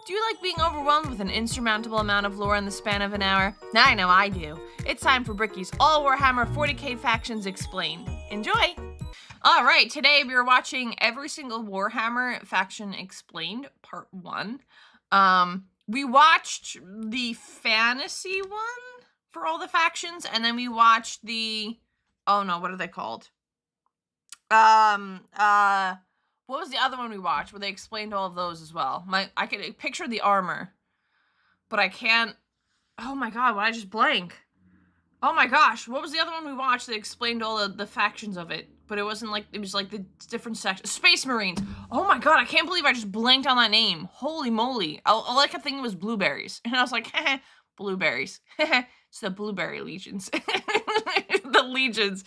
Do you like being overwhelmed with an insurmountable amount of lore in the span of an hour? I know I do. It's time for Bricky's All Warhammer 40k Factions Explained. Enjoy! Alright, today we are watching every single Warhammer Faction Explained, Part 1. We watched the fantasy one for all the factions, and then we watched the... Oh no, what are they called? What was the other one we watched where they explained all of those as well? I could picture the armor, but I can't. Oh my god, why did I just blank? Oh my gosh, what was the other one we watched that explained all the factions of it? But it wasn't like, it was like the different sections. Space Marines. Oh my god, I can't believe I just blanked on that name. Holy moly. All I kept thinking was blueberries. And I was like, heh, blueberries. It's the blueberry legions. The legions.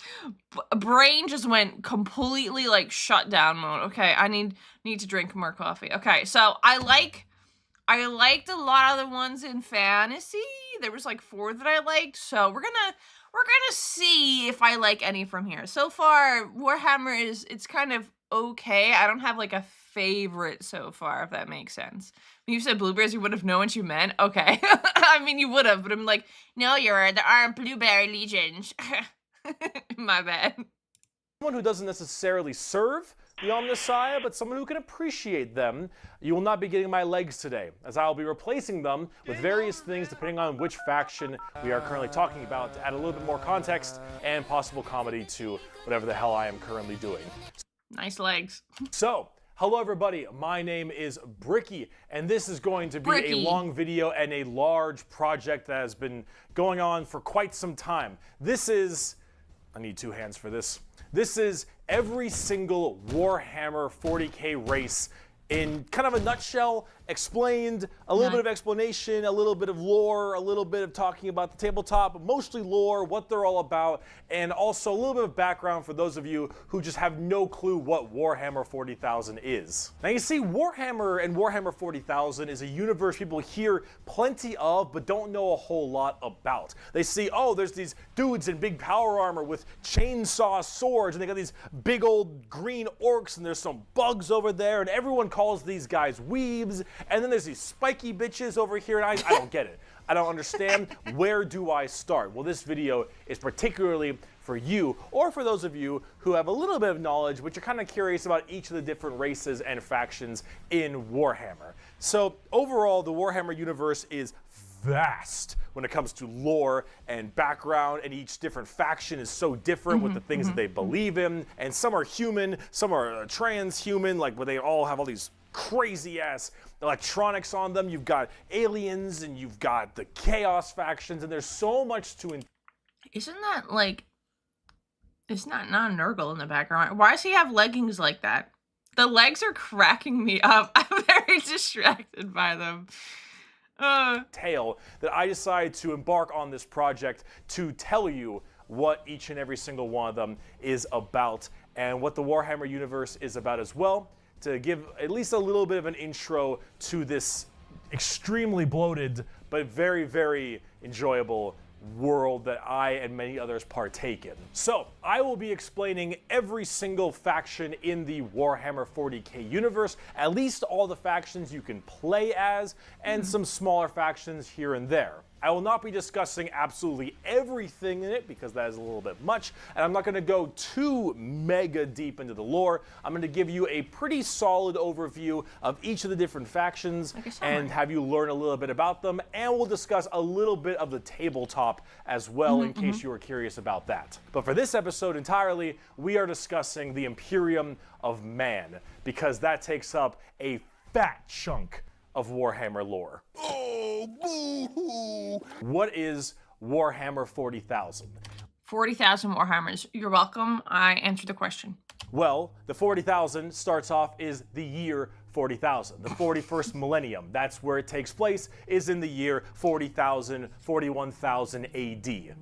Brain just went completely like shut down mode. Okay, I need to drink more coffee. Okay, so I liked a lot of the ones in fantasy. There was like 4 that I liked. So we're gonna see if I like any from here. So far, Warhammer it's kind of okay. I don't have like a favorite so far, if that makes sense. When you said blueberries, you would have known what you meant. Okay. I mean, you would have, but I'm like, no, there aren't blueberry legions. My bad. Someone who doesn't necessarily serve the Omnissiah, but someone who can appreciate them. You will not be getting my legs today, as I will be replacing them with various things depending on which faction we are currently talking about, to add a little bit more context and possible comedy to whatever the hell I am currently doing. Nice legs. So, hello everybody, my name is Bricky, and this is going to be a long video and a large project that has been going on for quite some time. This is... I need 2 hands for this. This is every single Warhammer 40k race in kind of a nutshell, explained, a little bit of explanation, a little bit of lore, a little bit of talking about the tabletop, but mostly lore, what they're all about, and also a little bit of background for those of you who just have no clue what Warhammer 40,000 is. Now you see, Warhammer and Warhammer 40,000 is a universe people hear plenty of, but don't know a whole lot about. They see, oh, there's these dudes in big power armor with chainsaw swords, and they got these big old green orcs, and there's some bugs over there, and everyone calls these guys weebs. And then there's these spiky bitches over here, and I don't get it. I don't understand. Where do I start? Well, this video is particularly for you, or for those of you who have a little bit of knowledge, but you're kind of curious about each of the different races and factions in Warhammer. So overall, the Warhammer universe is vast when it comes to lore and background, and each different faction is so different with the things that they believe in, and some are human, some are transhuman, like where they all have all these crazy ass electronics on them. You've got aliens, and you've got the chaos factions, and there's so much to Isn't that like, it's not Nurgle in the background? Why does he have leggings like that? The legs are cracking me up. I'm very distracted by them. Tale that I decided to embark on this project to tell you what each and every single one of them is about, and what the Warhammer universe is about as well, to give at least a little bit of an intro to this extremely bloated but very, very enjoyable world that I and many others partake in. So, I will be explaining every single faction in the Warhammer 40k universe, at least all the factions you can play as, and some smaller factions here and there. I will not be discussing absolutely everything in it, because that is a little bit much, and I'm not going to go too mega deep into the lore. I'm going to give you a pretty solid overview of each of the different factions, and have you learn a little bit about them, and we'll discuss a little bit of the tabletop as well, in case you were curious about that. But for this episode entirely, we are discussing the Imperium of Man, because that takes up a fat chunk of Warhammer lore. Oh, boo-hoo! What is Warhammer 40,000? 40,000 Warhammers. You're welcome. I answered the question. Well, the 40,000 starts off is the year 40,000, the 41st millennium. That's where it takes place, is in the year 40,000, 41,000 AD.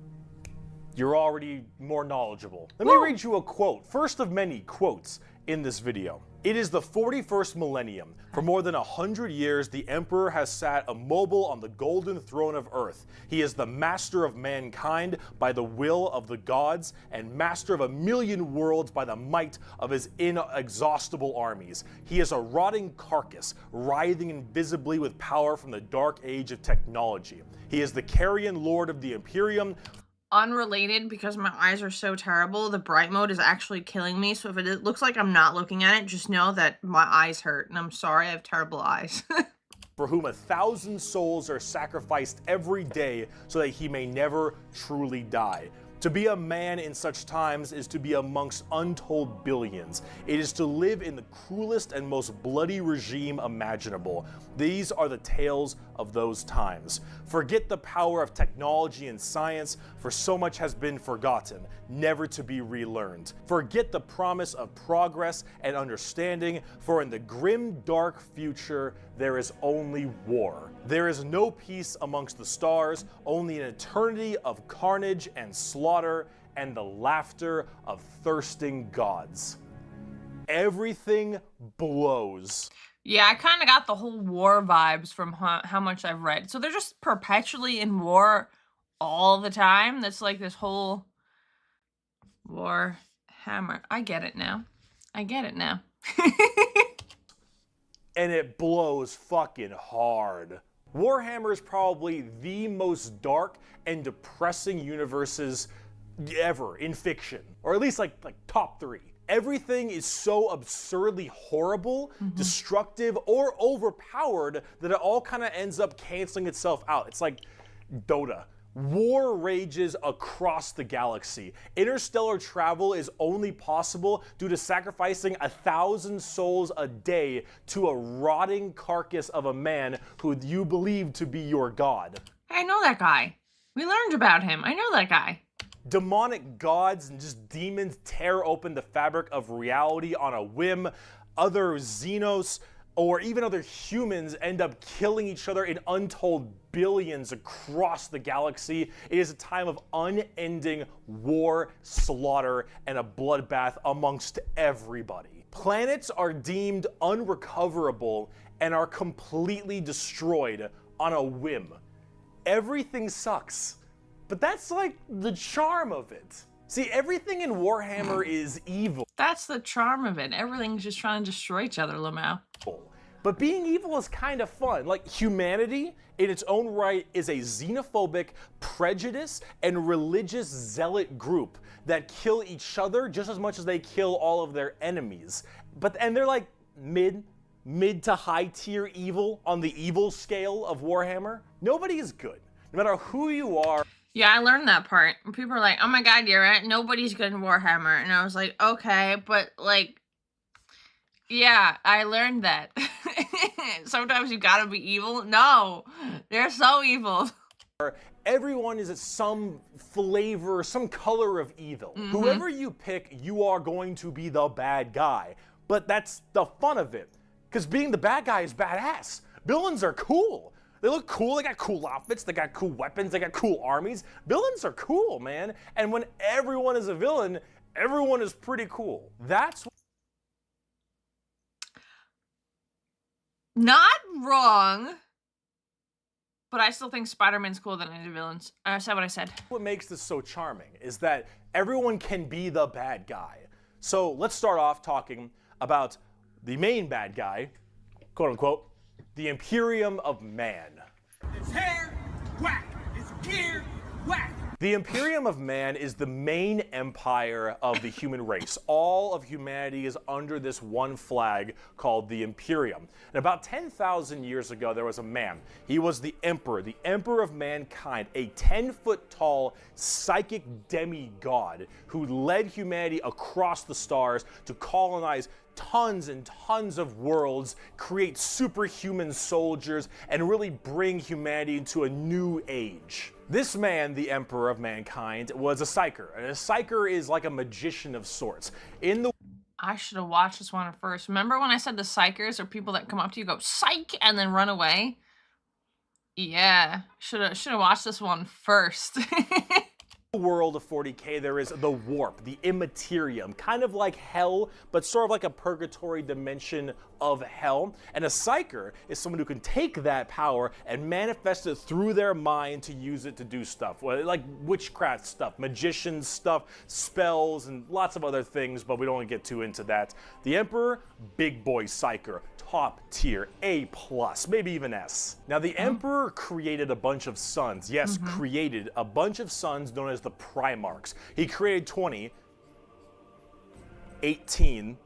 You're already more knowledgeable. Let me read you a quote, first of many quotes in this video. It is the 41st millennium. For more than 100 years, the Emperor has sat immobile on the golden throne of Earth. He is the master of mankind by the will of the gods, and master of 1,000,000 worlds by the might of his inexhaustible armies. He is a rotting carcass, writhing invisibly with power from the dark age of technology. He is the carrion lord of the Imperium. Unrelated, because my eyes are so terrible, the bright mode is actually killing me, so if it looks like I'm not looking at it, just know that my eyes hurt, and I'm sorry, I have terrible eyes. For whom 1,000 souls are sacrificed every day so that he may never truly die. To be a man in such times is to be amongst untold billions. It is to live in the cruelest and most bloody regime imaginable. These are the tales of those times. Forget the power of technology and science, for so much has been forgotten, never to be relearned. Forget the promise of progress and understanding, for in the grim, dark future, there is only war. There is no peace amongst the stars, only an eternity of carnage and slaughter, and the laughter of thirsting gods. Everything blows. Yeah, I kind of got the whole war vibes from how much I've read. So they're just perpetually in war all the time. That's like this whole Warhammer. I get it now. I get it now. And it blows fucking hard. Warhammer is probably the most dark and depressing universes ever in fiction, or at least like top 3. Everything is so absurdly horrible, destructive, or overpowered that it all kind of ends up canceling itself out. It's like Dota. War rages across the galaxy. Interstellar travel is only possible due to sacrificing 1,000 souls a day to a rotting carcass of a man who you believe to be your god. I know that guy. We learned about him. I know that guy. Demonic gods and just demons tear open the fabric of reality on a whim. Other Xenos or even other humans end up killing each other in untold billions across the galaxy. It is a time of unending war, slaughter, and a bloodbath amongst everybody. Planets are deemed unrecoverable and are completely destroyed on a whim. Everything sucks. But that's like the charm of it. See, everything in Warhammer is evil. That's the charm of it. Everything's just trying to destroy each other, Lamau. But being evil is kind of fun. Like, humanity, in its own right, is a xenophobic, prejudice, and religious zealot group that kill each other just as much as they kill all of their enemies. And they're like mid to high tier evil on the evil scale of Warhammer. Nobody is good, no matter who you are. Yeah, I learned that part. People are like, oh my god, you're right, nobody's good in Warhammer. And I was like, okay, but like, yeah, I learned that. Sometimes you gotta be evil. No, they're so evil. Everyone is some flavor, some color of evil. Whoever you pick, you are going to be the bad guy. But that's the fun of it, because being the bad guy is badass. Villains are cool. They look cool, they got cool outfits, they got cool weapons, they got cool armies. Villains are cool, man. And when everyone is a villain, everyone is pretty cool. That's not wrong, but I still think Spider-Man's cooler than any villains. I said what I said. what makes this so charming, is that everyone can be the bad guy. So let's start off talking about the main bad guy, quote unquote, the Imperium of Man. His hair, whack. His gear, whack. The Imperium of Man is the main empire of the human race. All of humanity is under this one flag called the Imperium. And about 10,000 years ago, there was a man. He was the Emperor of mankind, a 10-foot tall psychic demigod who led humanity across the stars to colonize tons and tons of worlds, create superhuman soldiers, and really bring humanity into a new age. This man, the Emperor of Mankind, was a psyker. And a psyker is like a magician of sorts. I should have watched this one first. Remember when I said the psychers are people that come up to you, go psych, and then run away? Yeah, should have watched this one first. world of 40k, there is the warp, the immaterium, kind of like hell, but sort of like a purgatory dimension of hell. And a psyker is someone who can take that power and manifest it through their mind to use it to do stuff, like witchcraft stuff, magician stuff, spells, and lots of other things, but we don't want to get too into that. The Emperor, big boy psyker, top tier, A+, maybe even S. Now, the Emperor created a bunch of sons. Yes, created a bunch of sons known as the Primarchs. He created 18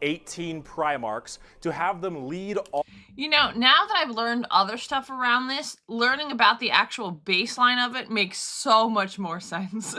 Primarchs to have them lead all. You know, now that I've learned other stuff around this, learning about the actual baseline of it makes so much more sense.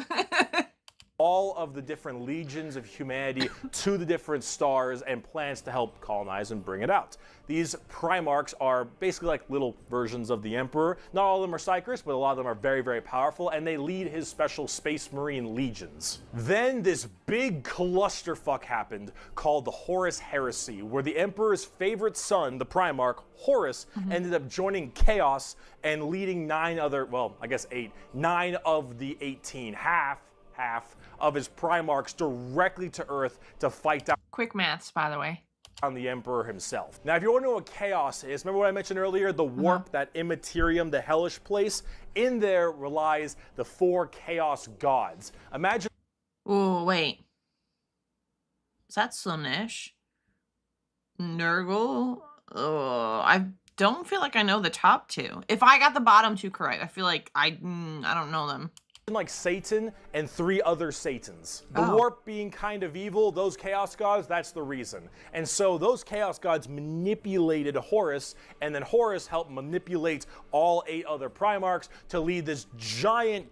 All of the different legions of humanity to the different stars and plans to help colonize and bring it out. These Primarchs are basically like little versions of the Emperor. Not all of them are psychers, but a lot of them are very, very powerful, and they lead his special Space Marine legions. Then this big clusterfuck happened called the Horus Heresy, where the Emperor's favorite son, the Primarch, Horus, ended up joining Chaos and leading 9 of the 18, half of his Primarchs directly to Earth to fight down. Quick maths, by the way. On the Emperor himself. Now, if you want to know what Chaos is, remember what I mentioned earlier, the warp, that immaterium, the hellish place? In there relies the 4 Chaos gods. Imagine. Oh, wait. Is that Slanesh? Nurgle? Oh, I don't feel like I know the top 2. If I got the bottom 2 correct, I feel like I don't know them. Like Satan and 3 other Satans. The warp being kind of evil, those Chaos gods, that's the reason. And so those Chaos gods manipulated Horus, and then Horus helped manipulate all 8 other Primarchs to lead this giant.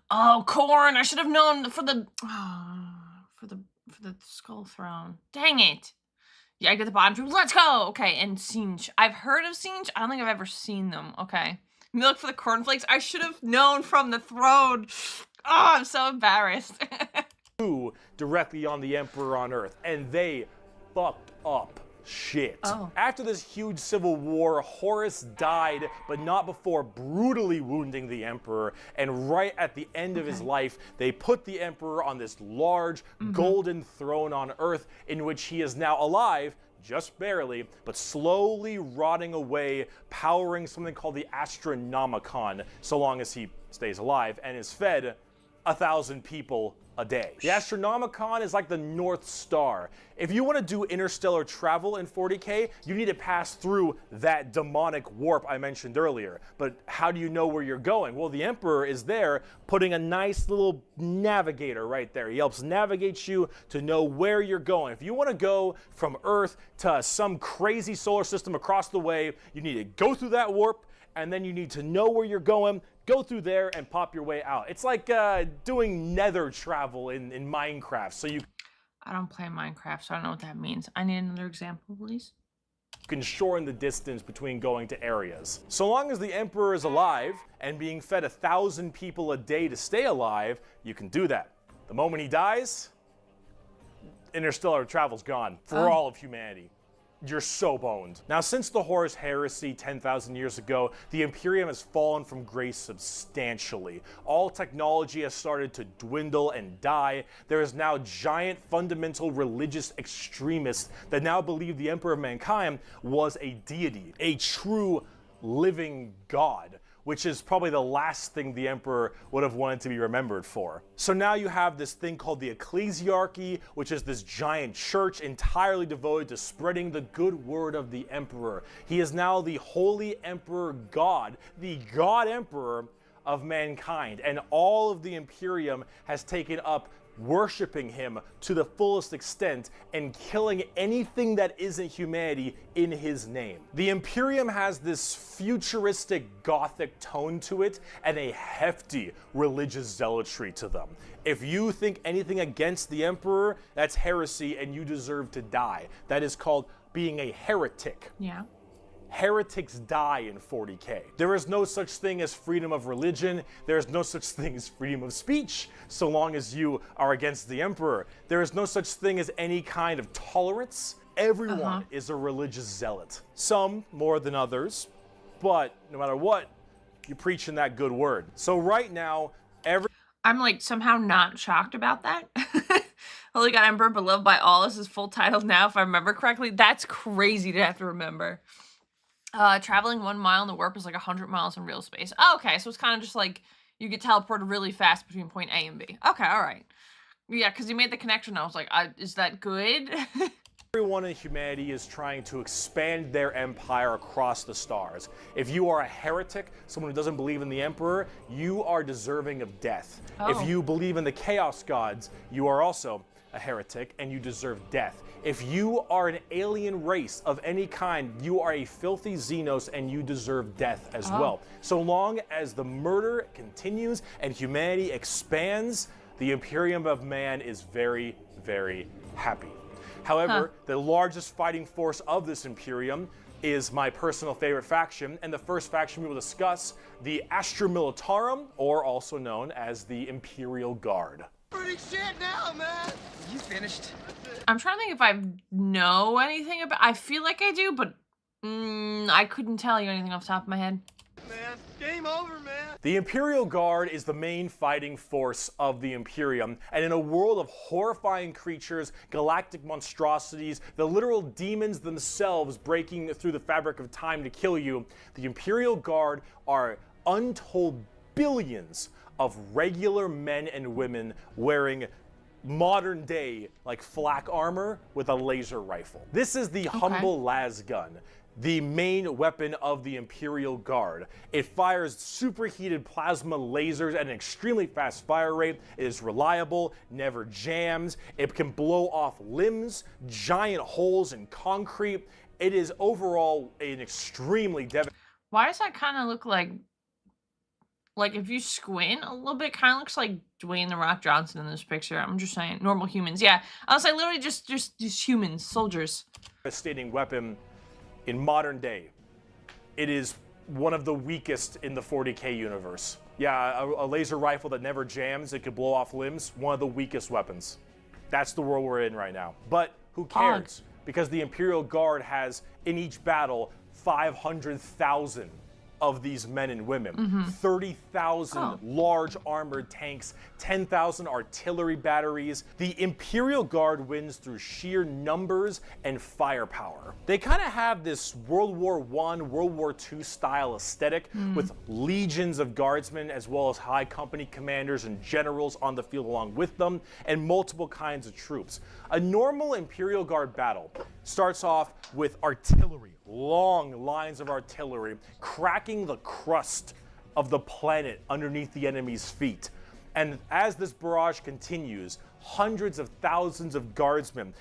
Oh, Corn! I should have known for the Skull Throne. Dang it! Yeah, I get the bottom 2. Let's go. Okay, and Singe. I've heard of Singe. I don't think I've ever seen them. Okay. Let me look for the cornflakes. I should have known from the throne. Oh, I'm so embarrassed. Directly on the Emperor on Earth, and they fucked up shit. After this huge civil war, Horus died, but not before brutally wounding the Emperor, and right at the end of his life, they put the Emperor on this large golden throne on Earth, in which he is now alive, just barely, but slowly rotting away, powering something called the Astronomicon, so long as he stays alive, and is fed 1,000 people a day. The Astronomicon is like the North Star. If you want to do interstellar travel in 40k, you need to pass through that demonic warp I mentioned earlier. But how do you know where you're going? Well, the Emperor is there putting a nice little navigator right there. He helps navigate you to know where you're going. If you want to go from Earth to some crazy solar system across the way, you need to go through that warp, and then you need to know where you're going, go through there, and pop your way out. It's like doing nether travel in Minecraft. So you I don't play Minecraft, so I don't know what that means. I need another example, please. can shorten the distance between going to areas. So long as the Emperor is alive and being fed 1,000 people a day to stay alive, you can do that. The moment he dies, interstellar travel's gone for all of humanity. You're so boned. Now, since the Horus Heresy 10,000 years ago, the Imperium has fallen from grace substantially. All technology has started to dwindle and die. There is now giant fundamental religious extremists that now believe the Emperor of Mankind was a deity, a true living god, which is probably the last thing the Emperor would have wanted to be remembered for. So now you have this thing called the Ecclesiarchy, which is this giant church entirely devoted to spreading the good word of the Emperor. He is now the Holy Emperor God, the God Emperor of mankind, and all of the Imperium has taken up worshiping him to the fullest extent and killing anything that isn't humanity in his name. The Imperium has this futuristic gothic tone to it and a hefty religious zealotry to them. If you think anything against the Emperor, that's heresy and you deserve to die. That is called being a heretic. Yeah. Heretics die in 40k. There is no such thing as freedom of religion. There is no such thing as freedom of speech, so long as you are against the Emperor. There is no such thing as any kind of tolerance. Everyone is a religious zealot. Some more than others, but no matter what, you're preaching that good word. So right now, I'm like somehow not shocked about that. Holy God, Emperor, beloved by all is his full title now, if I remember correctly. That's crazy to have to remember. Traveling 1 mile in the warp is like 100 miles in real space. Oh, okay, so it's kind of just like you get teleported really fast between point A and B. Okay, all right. Yeah, because you made the connection. I was like, is that good? Everyone in humanity is trying to expand their empire across the stars. If you are a heretic, someone who doesn't believe in the Emperor, you are deserving of death. Oh. If you believe in the Chaos Gods, you are also a heretic and you deserve death. If you are an alien race of any kind, you are a filthy Xenos and you deserve death as well. So long as the murder continues and humanity expands, the Imperium of Man is very, very happy. However, the largest fighting force of this Imperium is my personal favorite faction, and the first faction we will discuss, the Astra Militarum, or also known as the Imperial Guard. Pretty shit now, man. You finished? I'm trying to think if I know anything about. I feel like I do, but I couldn't tell you anything off the top of my head. Man, game over, man. The Imperial Guard is the main fighting force of the Imperium, and in a world of horrifying creatures, galactic monstrosities, the literal demons themselves breaking through the fabric of time to kill you, the Imperial Guard are untold billions of regular men and women wearing modern day like flak armor with a laser rifle. This is the humble las gun, the main weapon of the Imperial Guard. It fires superheated plasma lasers at an extremely fast fire rate. It is reliable, never jams. It can blow off limbs, giant holes in concrete. It is overall an extremely devastating. Why does that kind of look like if you squint a little bit, kind of looks like Dwayne "The Rock" Johnson in this picture. I'm just saying, normal humans. Yeah, I was like literally just humans, soldiers. Devastating weapon in modern day. It is one of the weakest in the 40k universe. Yeah, a laser rifle that never jams, it could blow off limbs, one of the weakest weapons. That's the world we're in right now. But who cares? Because the Imperial Guard has, in each battle, 500,000 of these men and women, 30,000 large armored tanks, 10,000 artillery batteries. The Imperial Guard wins through sheer numbers and firepower. They kind of have this World War I, World War II style aesthetic with legions of guardsmen as well as high company commanders and generals on the field along with them, and multiple kinds of troops. A normal Imperial Guard battle starts off with artillery, long lines of artillery, cracking the crust of the planet underneath the enemy's feet. And as this barrage continues, hundreds of thousands of guardsmen,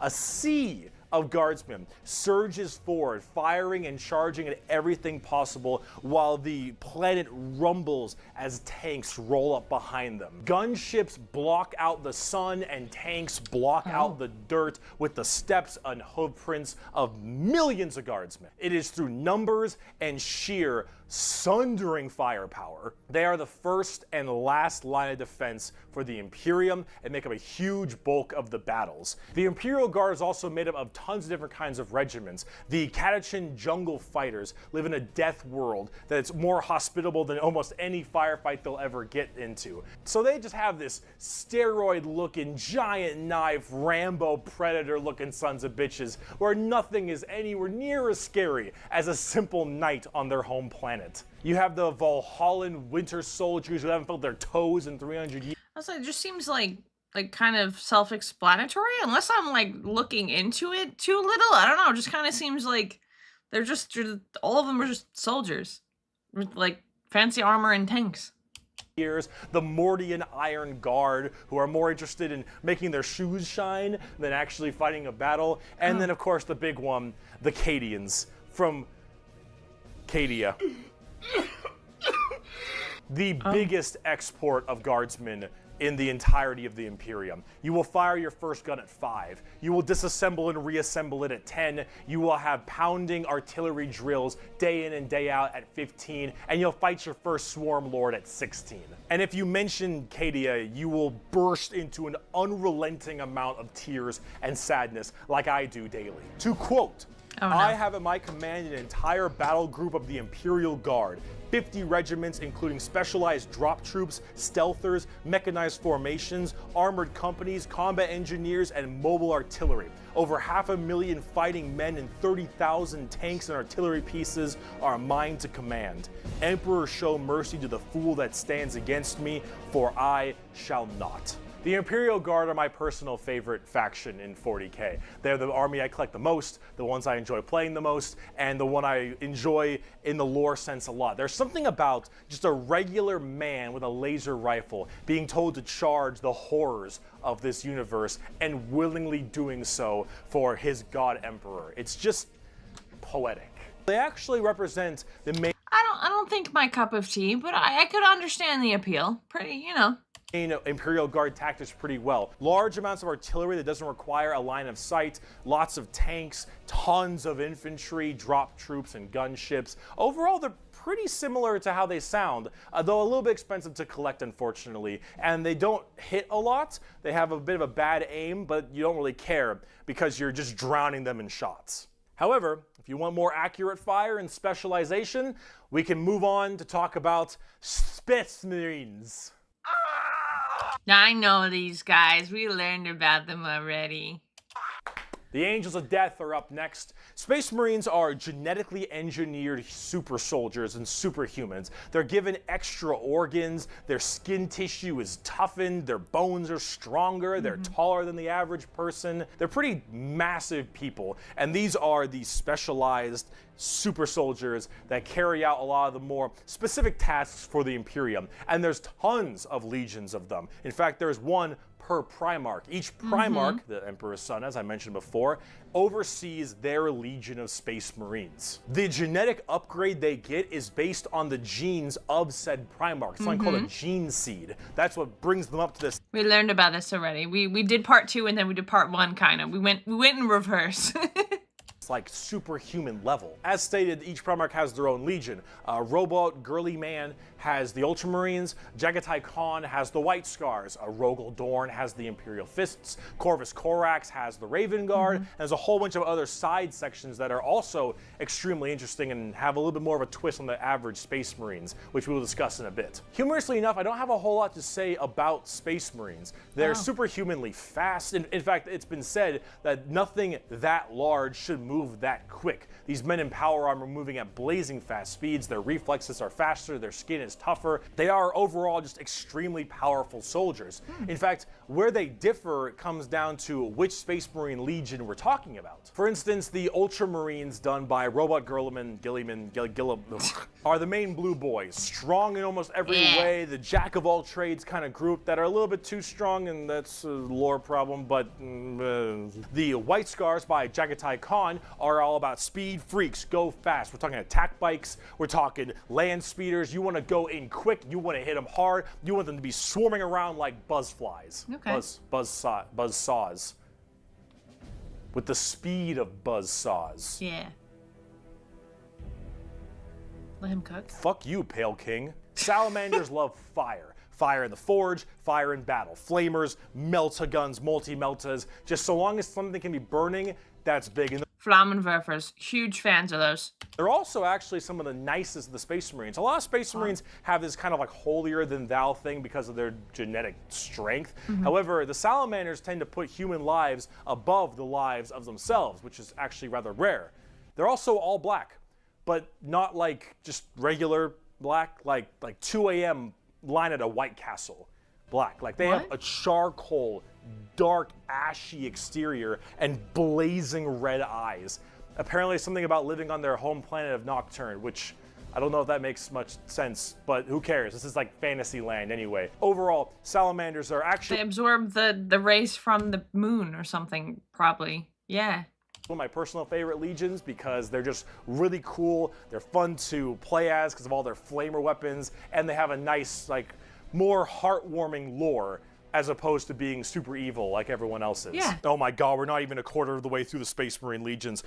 a sea of guardsmen surges forward, firing and charging at everything possible while the planet rumbles as tanks roll up behind them. Gunships block out the sun and tanks block out the dirt with the steps and hoofprints of millions of guardsmen. It is through numbers and sheer sundering firepower. They are the first and last line of defense for the Imperium and make up a huge bulk of the battles. The Imperial Guard is also made up of tons of different kinds of regiments. The Catachin jungle fighters live in a death world that's more hospitable than almost any firefight they'll ever get into. So they just have this steroid-looking, giant knife, Rambo Predator-looking sons of bitches where nothing is anywhere near as scary as a simple knight on their home planet. You have the Valhallan winter soldiers who haven't felt their toes in 300 years. I was like, it just seems like kind of self-explanatory, unless I'm like looking into it too little. I don't know. It just kind of seems like they're just all of them are just soldiers with like fancy armor and tanks. The Mordian Iron Guard, who are more interested in making their shoes shine than actually fighting a battle. And then, of course, the big one, the Cadians from Cadia. The biggest export of guardsmen in the entirety of the Imperium. You will fire your first gun at 5. You will disassemble and reassemble it at 10. You will have pounding artillery drills day in and day out at 15. And you'll fight your first Swarm Lord at 16. And if you mention Cadia, you will burst into an unrelenting amount of tears and sadness like I do daily. To quote Oh, no. I have at my command an entire battle group of the Imperial Guard. 50 regiments including specialized drop troops, stealthers, mechanized formations, armored companies, combat engineers, and mobile artillery. Over 500,000 fighting men and 30,000 tanks and artillery pieces are mine to command. Emperor, show mercy to the fool that stands against me, for I shall not. The Imperial Guard are my personal favorite faction in 40k. They're the army I collect the most, the ones I enjoy playing the most, and the one I enjoy in the lore sense a lot. There's something about just a regular man with a laser rifle being told to charge the horrors of this universe and willingly doing so for his god emperor. It's just poetic. They actually represent the main... I don't think my cup of tea, but I could understand the appeal. Pretty, you know. Imperial Guard tactics pretty well. Large amounts of artillery that doesn't require a line of sight, lots of tanks, tons of infantry, drop troops, and gunships. Overall, they're pretty similar to how they sound, though a little bit expensive to collect, unfortunately. And they don't hit a lot. They have a bit of a bad aim, but you don't really care because you're just drowning them in shots. However, if you want more accurate fire and specialization, we can move on to talk about Space Marines. I know these guys. We learned about them already. The Angels of Death are up next. Space Marines are genetically engineered super soldiers and superhumans. They're given extra organs, their skin tissue is toughened, their bones are stronger, they're taller than the average person. They're pretty massive people, and these are the specialized super soldiers that carry out a lot of the more specific tasks for the Imperium. And there's tons of legions of them. In fact, there's one per Primarch. Each Primarch, the Emperor's son, as I mentioned before, oversees their legion of Space Marines. The genetic upgrade they get is based on the genes of said Primarch. Something called a gene seed. That's what brings them up to this. We learned about this already. We did part 2 and then we did part 1, kind of. We went in reverse. Like superhuman level. As stated, each Primarch has their own legion. Robot Girly Man has the Ultramarines, Jagatai Khan has the White Scars, Rogel Dorn has the Imperial Fists, Corvus Corax has the Raven Guard, and there's a whole bunch of other side sections that are also extremely interesting and have a little bit more of a twist on the average Space Marines, which we will discuss in a bit. Humorously enough, I don't have a whole lot to say about Space Marines. They're superhumanly fast. In fact, it's been said that nothing that large should move that quick. These men in power armor moving at blazing fast speeds, their reflexes are faster, their skin is tougher. They are overall just extremely powerful soldiers. In fact, where they differ comes down to which Space Marine Legion we're talking about. For instance, the Ultramarines done by Robot Gilliman are the main blue boys. Strong in almost every way, the jack of all trades kind of group that are a little bit too strong, and that's a lore problem, but the White Scars by Jagatai Khan are all about speed freaks, go fast. We're talking attack bikes, we're talking land speeders. You want to go in quick, you want to hit them hard, you want them to be swarming around like buzzflies. Okay. Buzz saws. With the speed of buzz saws. Yeah. Let him cook. Fuck you, Pale King. Salamanders love fire. Fire in the forge, fire in battle. Flamers, melta-guns, multi-meltas. Just so long as something can be burning, that's big. And Flammenwerfers, huge fans of those. they're also actually some of the nicest of the Space Marines. A lot of Space Marines have this kind of like holier-than-thou thing because of their genetic strength. However, the Salamanders tend to put human lives above the lives of themselves, which is actually rather rare. They're also all black, but not like just regular black, like 2 a.m. line at a White Castle black. Like they have a charcoal, dark, ashy exterior and blazing red eyes. Apparently something about living on their home planet of Nocturne, which I don't know if that makes much sense, but who cares? This is like fantasy land anyway. Overall, salamanders are actually... They absorb the rays from the moon or something, probably. Yeah. One of my personal favorite legions because they're just really cool. They're fun to play as because of all their flamer weapons, and they have a nice, like, more heartwarming lore as opposed to being super evil like everyone else is. Yeah. Oh my god, we're not even a quarter of the way through the Space Marine Legions.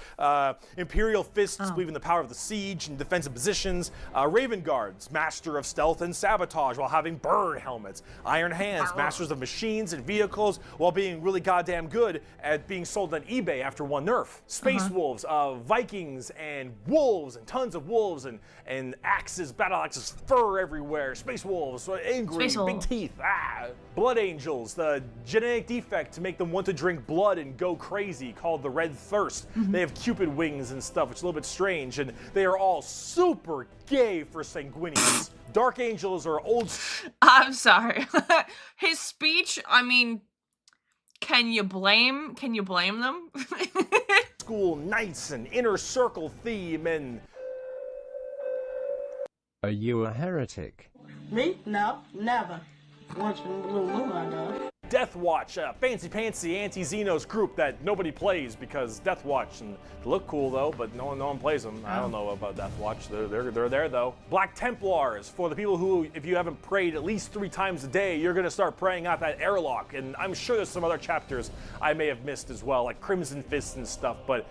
Imperial Fists believe in the power of the siege and defensive positions. Raven Guards, master of stealth and sabotage while having bird helmets. Iron Hands, masters of machines and vehicles while being really goddamn good at being sold on eBay after one nerf. Space Wolves, Vikings and wolves and tons of wolves and axes, battle axes, fur everywhere. Space Wolves, angry, big teeth. Blood Angels, the genetic defect to make them want to drink blood and go crazy, called the Red Thirst. They have Cupid wings and stuff, which is a little bit strange, and they are all super gay for sanguinians. Dark Angels are old. I'm sorry. His speech, I mean, can you blame them? School knights and inner circle theme and. Are you a heretic? Me? No, never. Once in a blue moon, I know. Death Watch, a fancy-pantsy anti-Xenos group that nobody plays because Death Watch, and they look cool though, but no one plays them. I don't know about Death Watch. They're there though. Black Templars, for the people who, if you haven't prayed at least 3 times a day, you're gonna start praying out that airlock. And I'm sure there's some other chapters I may have missed as well, like Crimson Fists and stuff, but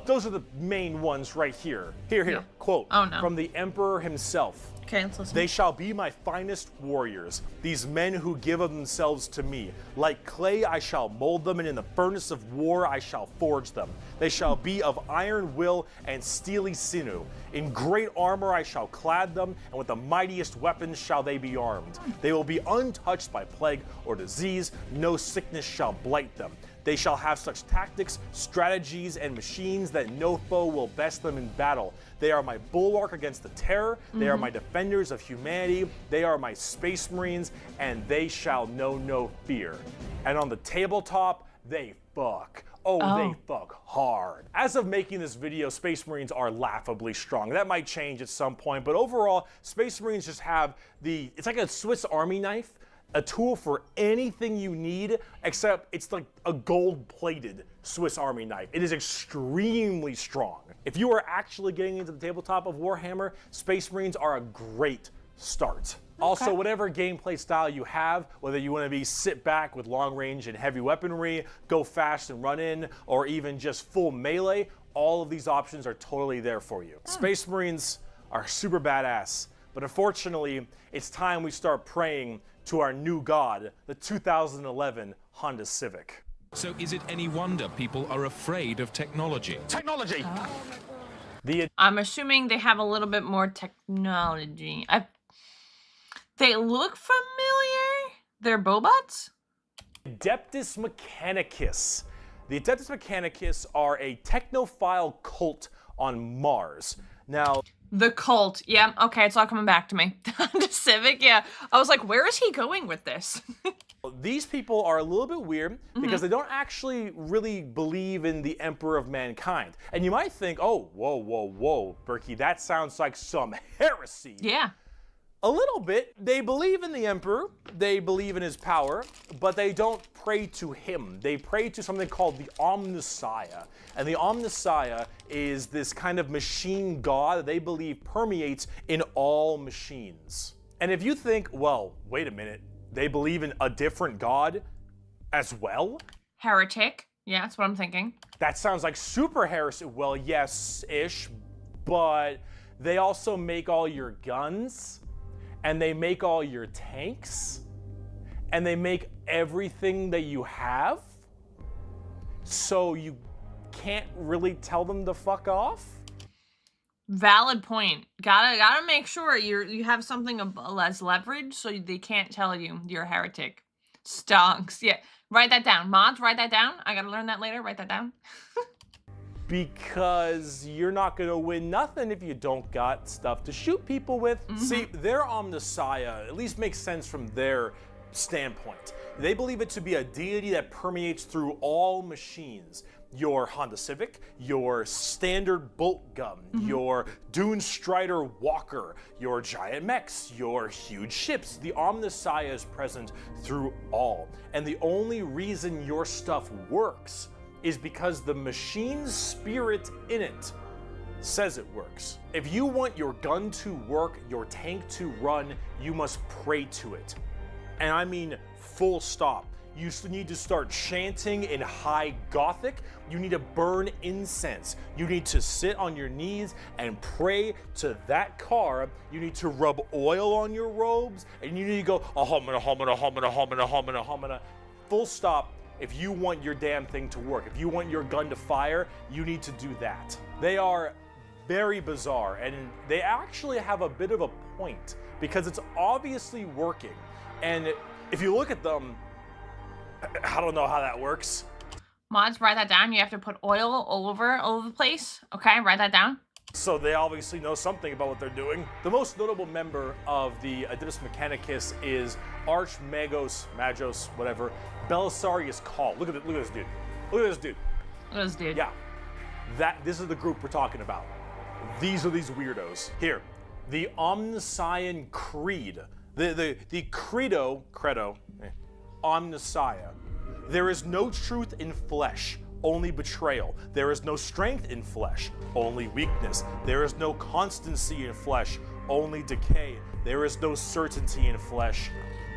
those are the main ones right here. Here, quote from the Emperor himself. Okay, let's listen. They shall be my finest warriors, these men who give of themselves to me. Like clay I shall mold them, and in the furnace of war I shall forge them. They shall be of iron will and steely sinew. In great armor I shall clad them, and with the mightiest weapons shall they be armed. They will be untouched by plague or disease, no sickness shall blight them. They shall have such tactics, strategies, and machines that no foe will best them in battle. They are my bulwark against the terror. They are my defenders of humanity. They are my space marines, and they shall know no fear. And on the tabletop, they fuck. They fuck hard. As of making this video, Space Marines are laughably strong. That might change at some point, but overall, Space Marines just have it's like a Swiss Army knife. A tool for anything you need, except it's like a gold-plated Swiss Army knife. It is extremely strong. If you are actually getting into the tabletop of Warhammer, Space Marines are a great start. Also, whatever gameplay style you have, whether you want to be sit back with long range and heavy weaponry, go fast and run in, or even just full melee, all of these options are totally there for you. Space Marines are super badass, but unfortunately, it's time we start praying to our new god, the 2011 Honda Civic. So is it any wonder people are afraid of technology? Technology! I'm assuming they have a little bit more technology. They look familiar? They're Bobots? Adeptus Mechanicus. The Adeptus Mechanicus are a technophile cult on Mars. Now, the cult. Yeah, okay, it's all coming back to me. The Civic, yeah. I was like, where is he going with this? these people are a little bit weird because they don't actually really believe in the Emperor of Mankind. And you might think, oh, whoa, Bricky, that sounds like some heresy. Yeah. A little bit. They believe in the Emperor, they believe in his power, but they don't pray to him. They pray to something called the Omnissiah. And the Omnissiah is this kind of machine god that they believe permeates in all machines. And if you think, well, wait a minute, they believe in a different god as well? Heretic. Yeah, that's what I'm thinking. That sounds like super heresy. Well, yes-ish, but they also make all your guns, and they make all your tanks, and they make everything that you have, so you can't really tell them to fuck off? Valid point. Gotta make sure you have something as leverage so they can't tell you you're a heretic. Stonks. Yeah. Write that down. Mods, write that down. I gotta learn that later. Write that down. Because you're not gonna win nothing if you don't got stuff to shoot people with. See, their Omnissiah at least makes sense from their standpoint. They believe it to be a deity that permeates through all machines. Your Honda Civic, your standard bolt gun, your Dune Strider Walker, your giant mechs, your huge ships. The Omnissiah is present through all. And the only reason your stuff works is because the machine's spirit in it says it works. If you want your gun to work, your tank to run, you must pray to it. And I mean full stop. You need to start chanting in high Gothic. You need to burn incense. You need to sit on your knees and pray to that car. You need to rub oil on your robes, and you need to go ahomina, homina, homina, homina, homina, homina. Full stop. If you want your damn thing to work, if you want your gun to fire, you need to do that. They are very bizarre, and they actually have a bit of a point because it's obviously working. And if you look at them, I don't know how that works. Mods, write that down. You have to put oil all over the place. Okay, write that down. So they obviously know something about what they're doing. The most notable member of the Adeptus Mechanicus is Archmagos, whatever, Belisarius Call. Look at this dude. Look at this dude. Look at this dude. Yeah, this is the group we're talking about. These are these weirdos. Here, the Omnissian Creed. The credo, Omnissiah. There is no truth in flesh, only betrayal. There is no strength in flesh, only weakness. There is no constancy in flesh, only decay. There is no certainty in flesh,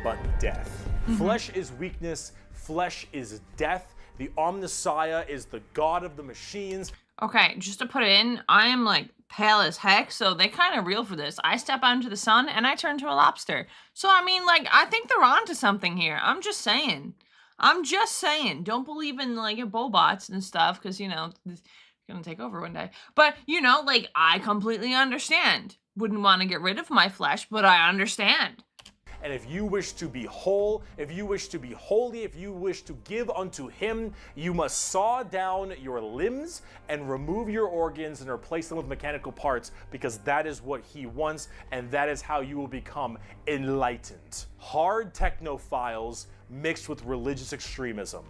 but death. Flesh is weakness, flesh is death. The Omnissiah is the god of the machines. Okay, just to put it in, I am like pale as heck, so they kind of real for this. I step out into the sun and I turn to a lobster. So I mean, like, I think they're onto something here. I'm just saying. Don't believe in like bobots and stuff, because you know it's gonna take over one day. But you know, like, I completely understand. Wouldn't want to get rid of my flesh, but I understand. And if you wish to be whole, if you wish to be holy, if you wish to give unto him, you must saw down your limbs and remove your organs and replace them with mechanical parts, because that is what he wants, and that is how you will become enlightened. Hard technophiles mixed with religious extremism.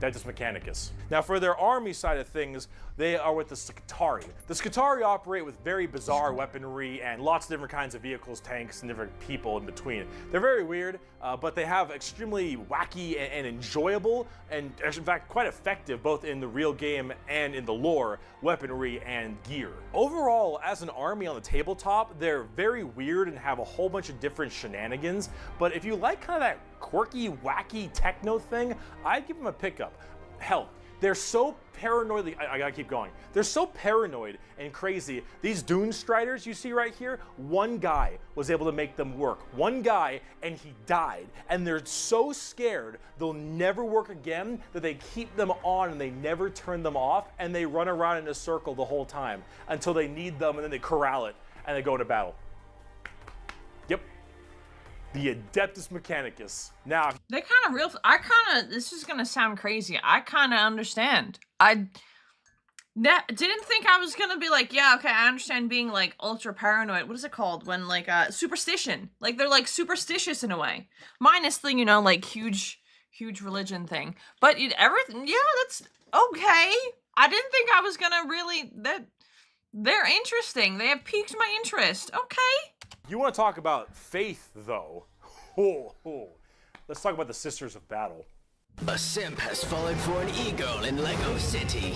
Adeptus Mechanicus. Now for their army side of things, they are with the Scutari. The Scutari operate with very bizarre weaponry and lots of different kinds of vehicles, tanks, and different people in between. They're very weird, but they have extremely wacky and enjoyable, and in fact quite effective, both in the real game and in the lore, weaponry and gear. Overall, as an army on the tabletop, they're very weird and have a whole bunch of different shenanigans, but if you like kind of that quirky, wacky techno thing, I'd give them a pickup. Hell, they're so paranoid. I gotta keep going. They're so paranoid and crazy. These Dune Striders you see right here, one guy was able to make them work. One guy, and he died. And they're so scared they'll never work again that they keep them on and they never turn them off, and they run around in a circle the whole time until they need them, and then they corral it and they go into battle. Yep. The Adeptus Mechanicus. Now, they kind of real. This is gonna sound crazy. I kind of understand. I didn't think I was gonna be like, yeah, okay, I understand being like ultra paranoid. What is it called when like superstition? Like they're like superstitious in a way, minus the like huge religion thing. But everything, yeah, that's okay. I didn't think I was gonna really that. They're interesting. They have piqued my interest. Okay. You want to talk about faith, though? Let's talk about the Sisters of Battle. A simp has fallen for an eagle in Lego City.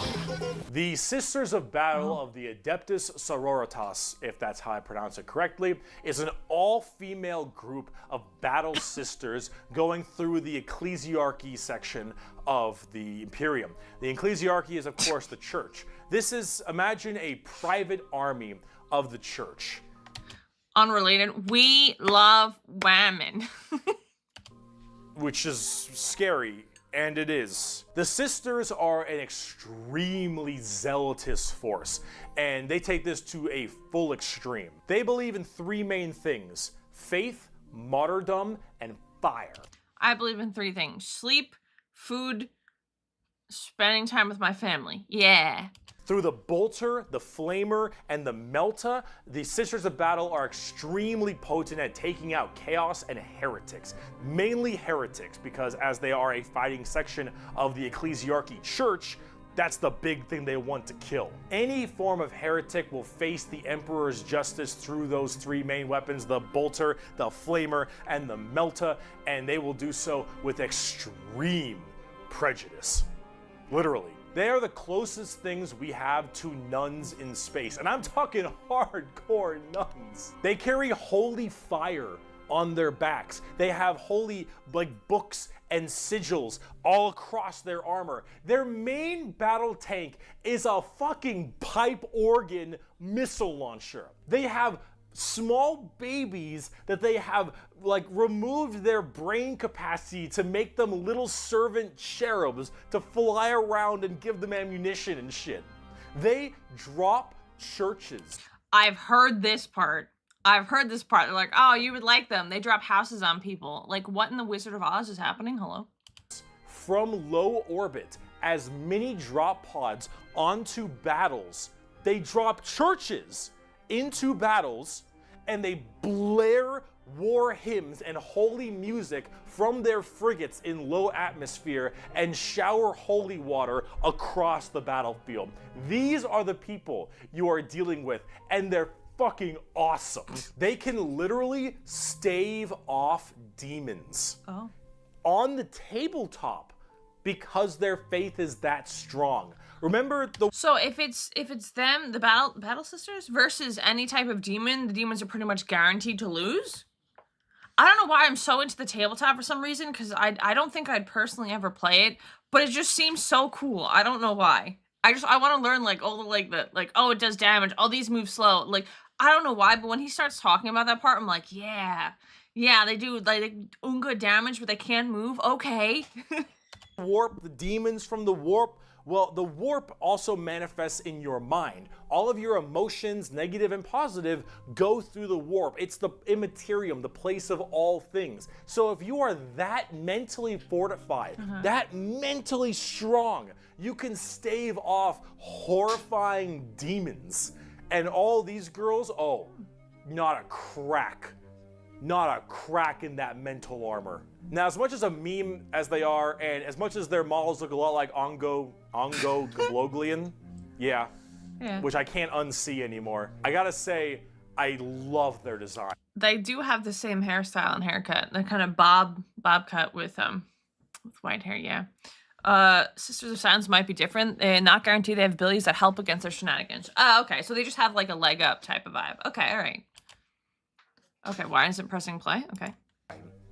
The Sisters of Battle of the Adeptus Sororitas, if that's how I pronounce it correctly, is an all-female group of battle sisters going through the ecclesiarchy section of the Imperium. The ecclesiarchy is, of course, the church. This is, imagine a private army of the church. Unrelated, we love women. Which is scary, and it is. The sisters are an extremely zealotous force, and they take this to a full extreme. They believe in three main things: faith, martyrdom, and fire. I believe in three things: sleep, food, spending time with my family. Yeah. Through the Bolter, the Flamer, and the Melta, the Sisters of Battle are extremely potent at taking out chaos and heretics. Mainly heretics, because as they are a fighting section of the Ecclesiarchy Church, that's the big thing they want to kill. Any form of heretic will face the Emperor's justice through those three main weapons, the Bolter, the Flamer, and the Melta, and they will do so with extreme prejudice. Literally. They are the closest things we have to nuns in space, and I'm talking hardcore nuns. They carry holy fire on their backs. They have holy books and sigils all across their armor. Their main battle tank is a fucking pipe organ missile launcher. They have small babies that they have removed their brain capacity to make them little servant cherubs to fly around and give them ammunition and shit. They drop churches. I've heard this part. They're like, oh, you would like them. They drop houses on people. Like, what in the Wizard of Oz is happening? Hello? From low orbit as mini drop pods onto battles. They drop churches into battles, and they blare war hymns and holy music from their frigates in low atmosphere and shower holy water across the battlefield. These are the people you are dealing with, and they're fucking awesome. They can literally stave off demons on the tabletop because their faith is that strong. Remember the— So if it's them, the battle sisters, versus any type of demon, the demons are pretty much guaranteed to lose? I don't know why I'm so into the tabletop for some reason, because I don't think I'd personally ever play it, but it just seems so cool. I don't know why. I want to learn all the oh, it does damage, oh, these move slow. I don't know why, but when he starts talking about that part, I'm like, yeah, they do unga damage, but they can move. Okay. Warp, the demons from the warp. Well, the warp also manifests in your mind. All of your emotions, negative and positive, go through the warp. It's the immaterium, the place of all things. So if you are that mentally fortified, that mentally strong, you can stave off horrifying demons. And all these girls, oh, not a crack. Not a crack in that mental armor. Now, as much as a meme as they are, and as much as their models look a lot like Ongo Gabloglian, yeah, which I can't unsee anymore, I gotta say, I love their design. They do have the same hairstyle and haircut. They're kind of bob cut with white hair, yeah. Sisters of Silence might be different. They're not guaranteed they have abilities that help against their shenanigans. Oh, okay, so they just have a leg up type of vibe. Okay, all right. Okay, why isn't pressing play? Okay.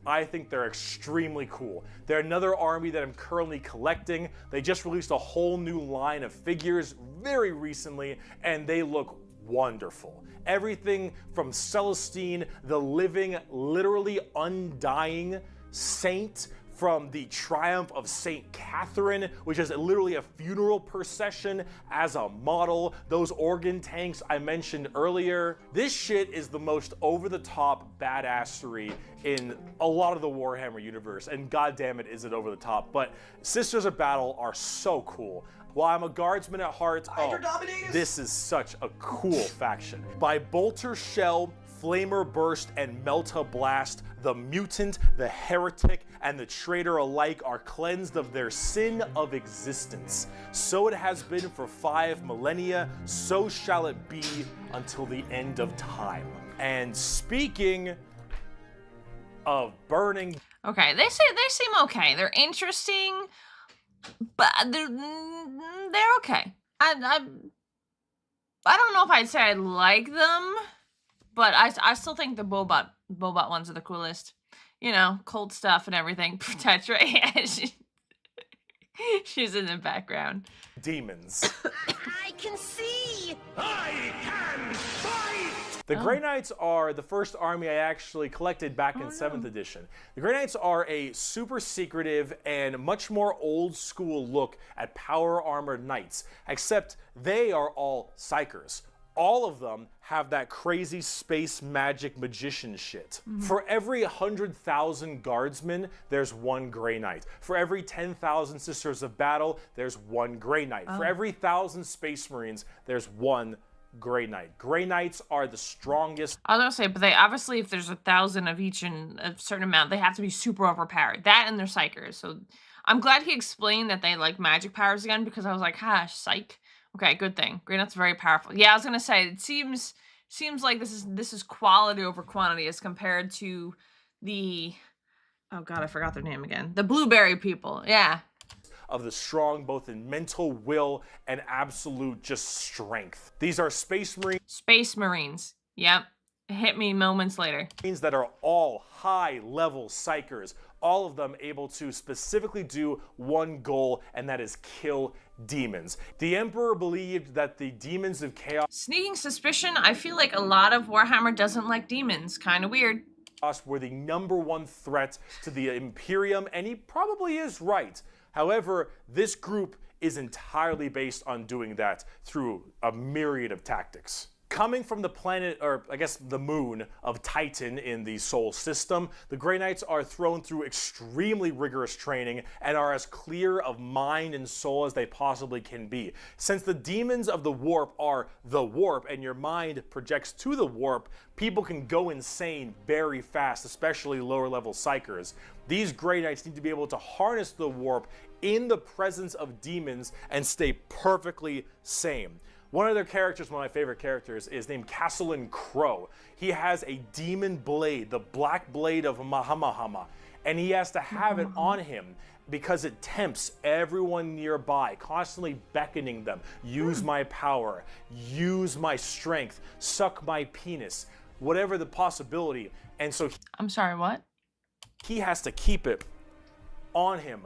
I think they're extremely cool. They're another army that I'm currently collecting. They just released a whole new line of figures very recently, and they look wonderful. Everything from Celestine, the living, literally undying saint, from the Triumph of St. Catherine, which is literally a funeral procession as a model. Those organ tanks I mentioned earlier. This shit is the most over-the-top badassery in a lot of the Warhammer universe, and goddamn it, is it over the top. But Sisters of Battle are so cool. While I'm a guardsman at heart, this is such a cool faction. By Bolter Shell, Flamer Burst, and Melta Blast, the mutant, the heretic, and the traitor alike are cleansed of their sin of existence. So it has been for 5 millennia, so shall it be until the end of time. And speaking of burning... Okay, they seem okay. They're interesting, but they're okay. I don't know if I'd say I like them, but I still think the Bobot ones are the coolest. You know, cold stuff and everything. Tetra, yeah, she's in the background. Demons. I can see! I can fight! The Grey Knights are the first army I actually collected back in 7th edition. The Grey Knights are a super secretive and much more old school look at power armored knights, except they are all psychers. All of them have that crazy space magic magician shit. For every 100,000 guardsmen, there's one Grey Knight. For every 10,000 Sisters of Battle, there's one Grey Knight. For every 1,000 Space Marines, there's one Grey Knight. Grey Knights are the strongest. I was gonna say, but they obviously, if there's 1,000 of each in a certain amount, they have to be super overpowered. That and they're psychers. So I'm glad he explained that they like magic powers again, because I was like, psych. Okay, good thing. Grey Knight's very powerful. Yeah, I was gonna say, it seems like this is quality over quantity as compared to the, oh god, I forgot their name again. The Blueberry people. Yeah. Of the strong, both in mental will and absolute just strength. These are Space Marines. Space Marines. Yep. It hit me moments later. That are all high-level psychers, all of them able to specifically do one goal, and that is kill demons. The Emperor believed that the demons of chaos Sneaking suspicion, I feel like a lot of Warhammer doesn't like demons. Kind of weird. were the #1 threat to the Imperium, and he probably is right. However, this group is entirely based on doing that through a myriad of tactics. Coming from the planet, or I guess the moon, of Titan in the Sol system, the Grey Knights are thrown through extremely rigorous training and are as clear of mind and soul as they possibly can be. Since the demons of the warp are the warp and your mind projects to the warp, people can go insane very fast, especially lower level psychers. These Grey Knights need to be able to harness the warp in the presence of demons and stay perfectly sane. One of their characters, one of my favorite characters, is named Castellan Crow. He has a demon blade, the black blade of Mahamahama, and he has to have it on him because it tempts everyone nearby, constantly beckoning them. Use my power, use my strength, suck my penis, whatever the possibility. And so I'm sorry, what? he has to keep it on him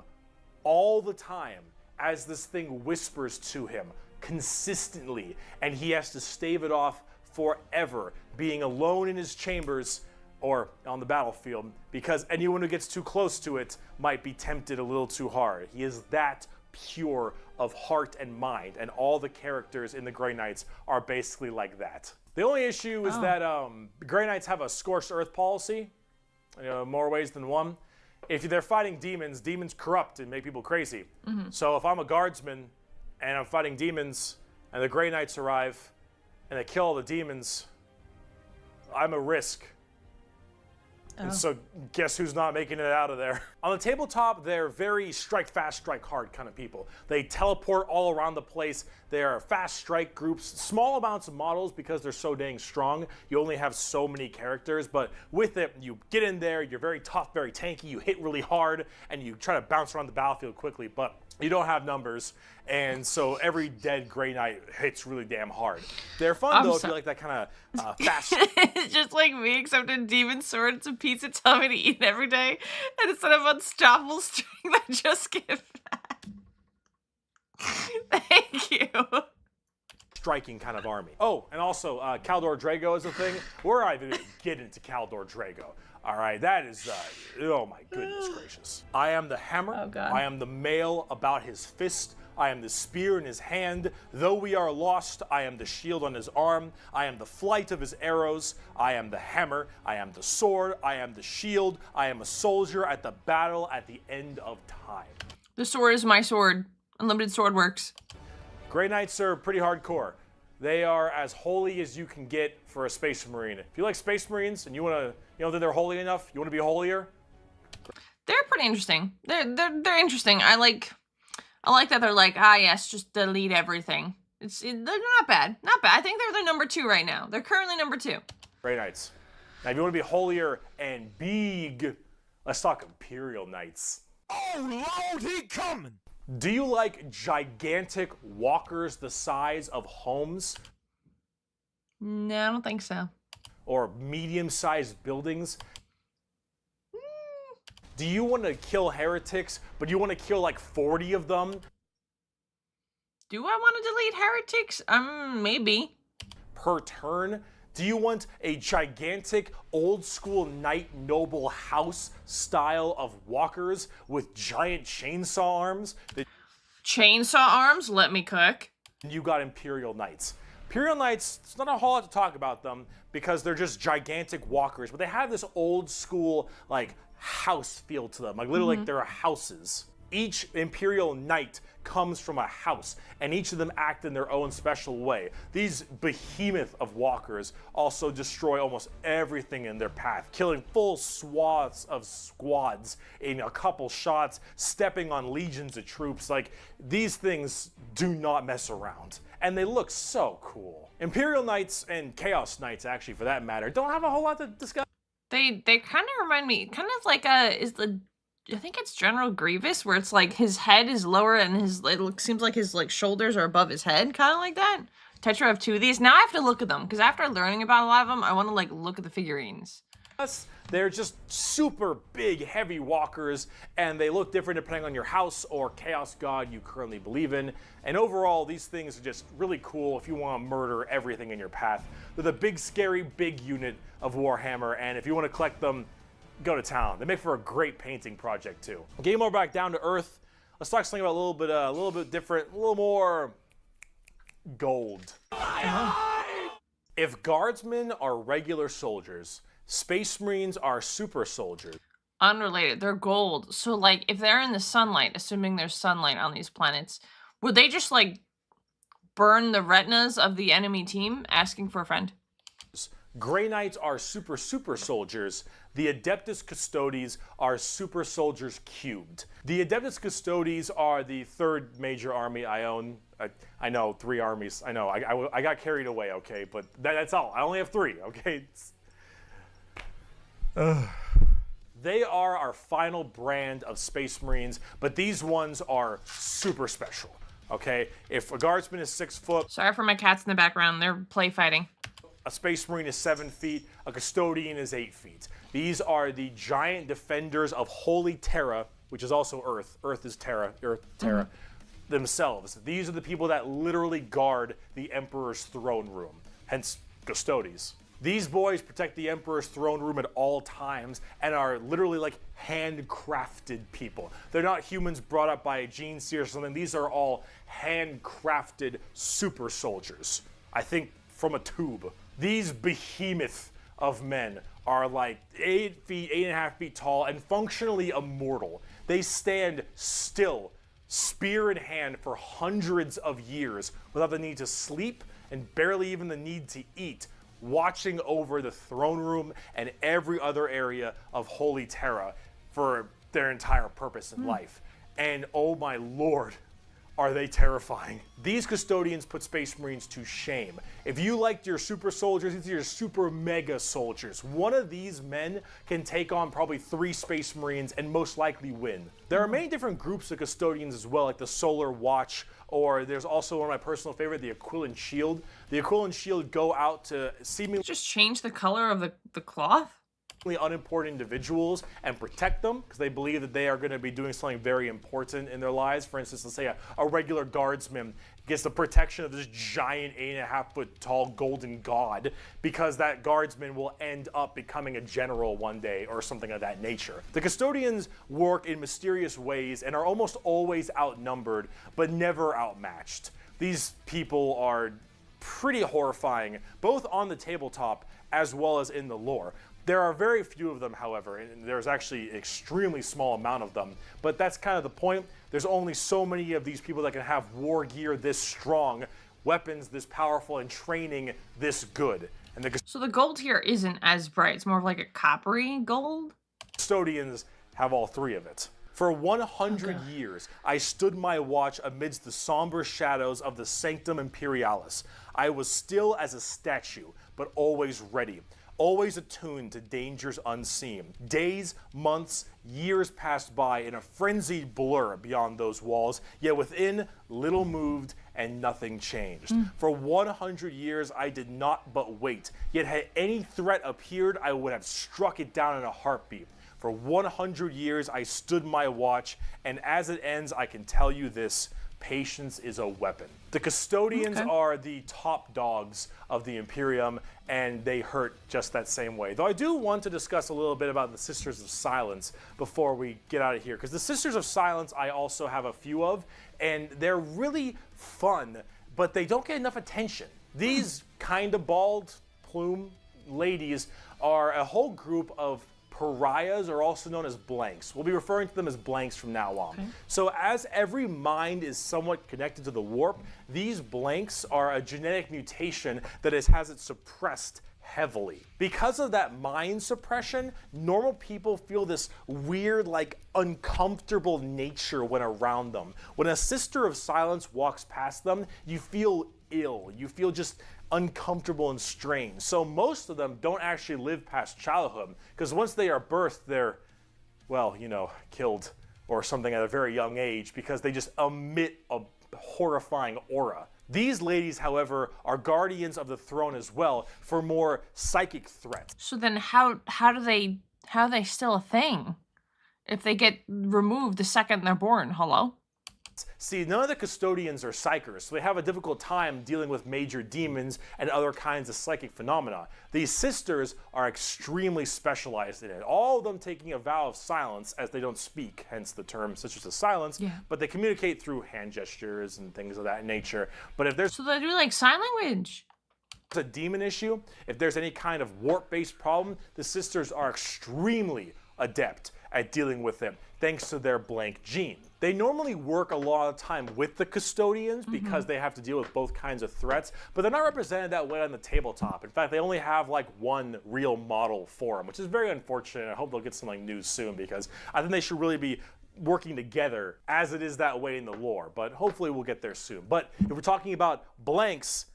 all the time as this thing whispers to him consistently, and he has to stave it off forever, being alone in his chambers or on the battlefield, because anyone who gets too close to it might be tempted a little too hard. He is that pure of heart and mind, and all the characters in the Grey Knights are basically like that. The only issue is that Grey Knights have a scorched earth policy, more ways than one. If they're fighting demons, demons corrupt and make people crazy. So if I'm a guardsman and I'm fighting demons, and the Grey Knights arrive, and they kill all the demons, I'm a risk. And so guess who's not making it out of there? On the tabletop, they're very strike fast, strike hard kind of people. They teleport all around the place. They are fast strike groups, small amounts of models because they're so dang strong. You only have so many characters, but with it, you get in there, you're very tough, very tanky, you hit really hard, and you try to bounce around the battlefield quickly, but you don't have numbers, and so every dead Grey Knight hits really damn hard. They're fun, though, if you like that kind of fast... It's just like me, except a demon sword and some pizza tell me to eat every day, and instead of unstoppable strength, I just get fat. Thank you. Striking kind of army. Oh, and also, Caldor Drago is a thing. We're not even going to get into Caldor Drago. All right, that is, oh my goodness gracious. I am the hammer. Oh, God. I am the mail about his fist. I am the spear in his hand. Though we are lost, I am the shield on his arm. I am the flight of his arrows. I am the hammer. I am the sword. I am the shield. I am a soldier at the battle at the end of time. The sword is my sword. Unlimited sword works. Grey Knights are pretty hardcore. They are as holy as you can get for a Space Marine. If you like Space Marines and you want to, that they're holy enough, you want to be holier? They're pretty interesting. They're interesting. I like that they're like, yes, just delete everything. They're not bad. Not bad. I think they're the #2 right now. They're currently #2. Grey Knights. Now, if you want to be holier and big, let's talk Imperial Knights. Oh, Lord, he coming! Do you like gigantic walkers the size of homes? No, I don't think so. Or medium-sized buildings? Do you want to kill heretics, but you want to kill like 40 of them? Do I want to delete heretics? Maybe. Per turn? Do you want a gigantic old-school knight noble house style of walkers with giant chainsaw arms? Chainsaw arms? Let me cook. You got Imperial Knights. Imperial Knights, it's not a whole lot to talk about them because they're just gigantic walkers, but they have this old-school, like, house feel to them. Like, literally, like, they're houses. Each Imperial Knight comes from a house, and each of them act in their own special way. These behemoth of walkers also destroy almost everything in their path, killing full swaths of squads in a couple shots, stepping on legions of troops. Like, these things do not mess around, and they look so cool. Imperial Knights and Chaos Knights, actually, for that matter, don't have a whole lot to discuss. They kind of remind me, kind of like I think it's General Grievous, where it's like his head is lower and it seems like his like shoulders are above his head, kind of like that. Tetra have 2 of these. Now I have to look at them, because after learning about a lot of them, I want to like look at the figurines. They're just super big, heavy walkers, and they look different depending on your house or chaos god you currently believe in. And overall, these things are just really cool if you want to murder everything in your path. They're the big, scary, big unit of Warhammer, and if you want to collect them, go to town. They make for a great painting project too. Getting more back down to earth, let's talk something about a little bit different, a little more gold. If guardsmen are regular soldiers, Space Marines are super soldiers. Unrelated, they're gold. So like, if they're in the sunlight, assuming there's sunlight on these planets, would they just like burn the retinas of the enemy team asking for a friend? Grey Knights are super soldiers. The Adeptus Custodes are super soldiers cubed. The Adeptus Custodes are the third major army I own. I know, 3 armies. I know, I got carried away, okay? But that's all. I only have 3, okay? They are our final brand of Space Marines, but these ones are super special, okay? If a guardsman is 6 foot... Sorry for my cats in the background. They're play fighting. A Space Marine is 7 feet, a Custodian is 8 feet. These are the giant defenders of Holy Terra, which is also Earth. Earth is Terra, Terra, themselves. These are the people that literally guard the Emperor's throne room, hence Custodes. These boys protect the Emperor's throne room at all times and are literally like handcrafted people. They're not humans brought up by a gene seer or something. These are all handcrafted super soldiers. I think from a tube. These behemoth of men are like 8 feet, 8.5 feet tall, and functionally immortal. They stand still, spear in hand, for hundreds of years without the need to sleep and barely even the need to eat, watching over the throne room and every other area of Holy Terra for their entire purpose in life. And oh my lord, are they terrifying. These Custodians put Space Marines to shame. If you liked your super soldiers, these are your super mega soldiers. One of these men can take on probably 3 Space Marines and most likely win. There are many different groups of Custodians as well, like the Solar Watch, or there's also one of my personal favorite, the Aquilon Shield. The Aquilon Shield go out to seemingly Just change the color of the cloth? unimportant individuals and protect them because they believe that they are going to be doing something very important in their lives. For instance, let's say a regular guardsman gets the protection of this giant 8.5 foot tall golden god because that guardsman will end up becoming a general one day or something of that nature. The Custodians work in mysterious ways and are almost always outnumbered but never outmatched. These people are pretty horrifying, both on the tabletop as well as in the lore. There are very few of them, however, and there's actually an extremely small amount of them, but that's kind of the point. There's only so many of these people that can have war gear this strong, weapons this powerful, and training this good. And So the gold here isn't as bright, it's more of like a coppery gold? Custodians have all 3 of it. For 100 years, I stood my watch amidst the somber shadows of the Sanctum Imperialis. I was still as a statue, but always ready. Always attuned to dangers unseen. Days, months, years passed by in a frenzied blur beyond those walls, yet within, little moved and nothing changed. For 100 years, I did not but wait, yet had any threat appeared, I would have struck it down in a heartbeat. For 100 years, I stood my watch, and as it ends, I can tell you this: patience is a weapon. The Custodians are the top dogs of the Imperium, and they hurt just that same way. Though I do want to discuss a little bit about the Sisters of Silence before we get out of here, because the Sisters of Silence I also have a few of, and they're really fun, but they don't get enough attention. These kind of bald plume ladies are a whole group of pariahs, are also known as blanks. We'll be referring to them as blanks from now on. Okay. So as every mind is somewhat connected to the warp, these blanks are a genetic mutation that has it suppressed heavily. Because of that mind suppression, normal people feel this weird, like, uncomfortable nature when around them. When a Sister of Silence walks past them, you feel ill. You feel just uncomfortable and strange. So most of them don't actually live past childhood, because once they are birthed, they're, well, you know, killed or something at a very young age because they just emit a horrifying aura. These ladies, however, are guardians of the throne as well for more psychic threats. So then how are they still a thing if they get removed the second they're born? Hello? See, none of the custodians are psychers, so they have a difficult time dealing with major demons and other kinds of psychic phenomena. These sisters are extremely specialized in it, all of them taking a vow of silence as they don't speak, hence the term Sisters of Silence, but they communicate through hand gestures and things of that nature. But if there's So they do like sign language. a demon issue, if there's any kind of warp-based problem, the sisters are extremely adept at dealing with them, thanks to their blank gene. They normally work a lot of time with the custodians because they have to deal with both kinds of threats, but they're not represented that way on the tabletop. In fact, they only have like one real model for them, which is very unfortunate. I hope they'll get some like news soon because I think they should really be working together as it is that way in the lore, but hopefully we'll get there soon. But if we're talking about blanks,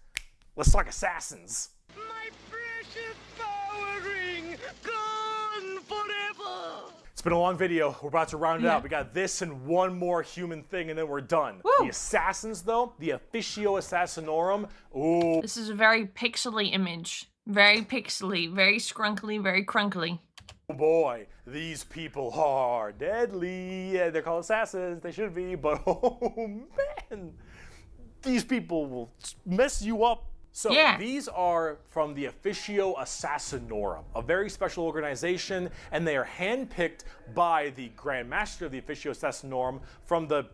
let's talk assassins. My precious power ring, gone forever. It's been a long video. We're about to round it out. We got this and one more human thing, and then we're done. Woo. The assassins, though, the Officio Assassinorum. Ooh, This is a very pixely image. Very pixely, very scrunkly, very crunkly. boy, these people are deadly. Yeah, they're called assassins. They should be, but oh man, these people will mess you up. So these are from the Officio Assassinorum, a very special organization, and they are handpicked by the Grand Master of the Officio Assassinorum from the,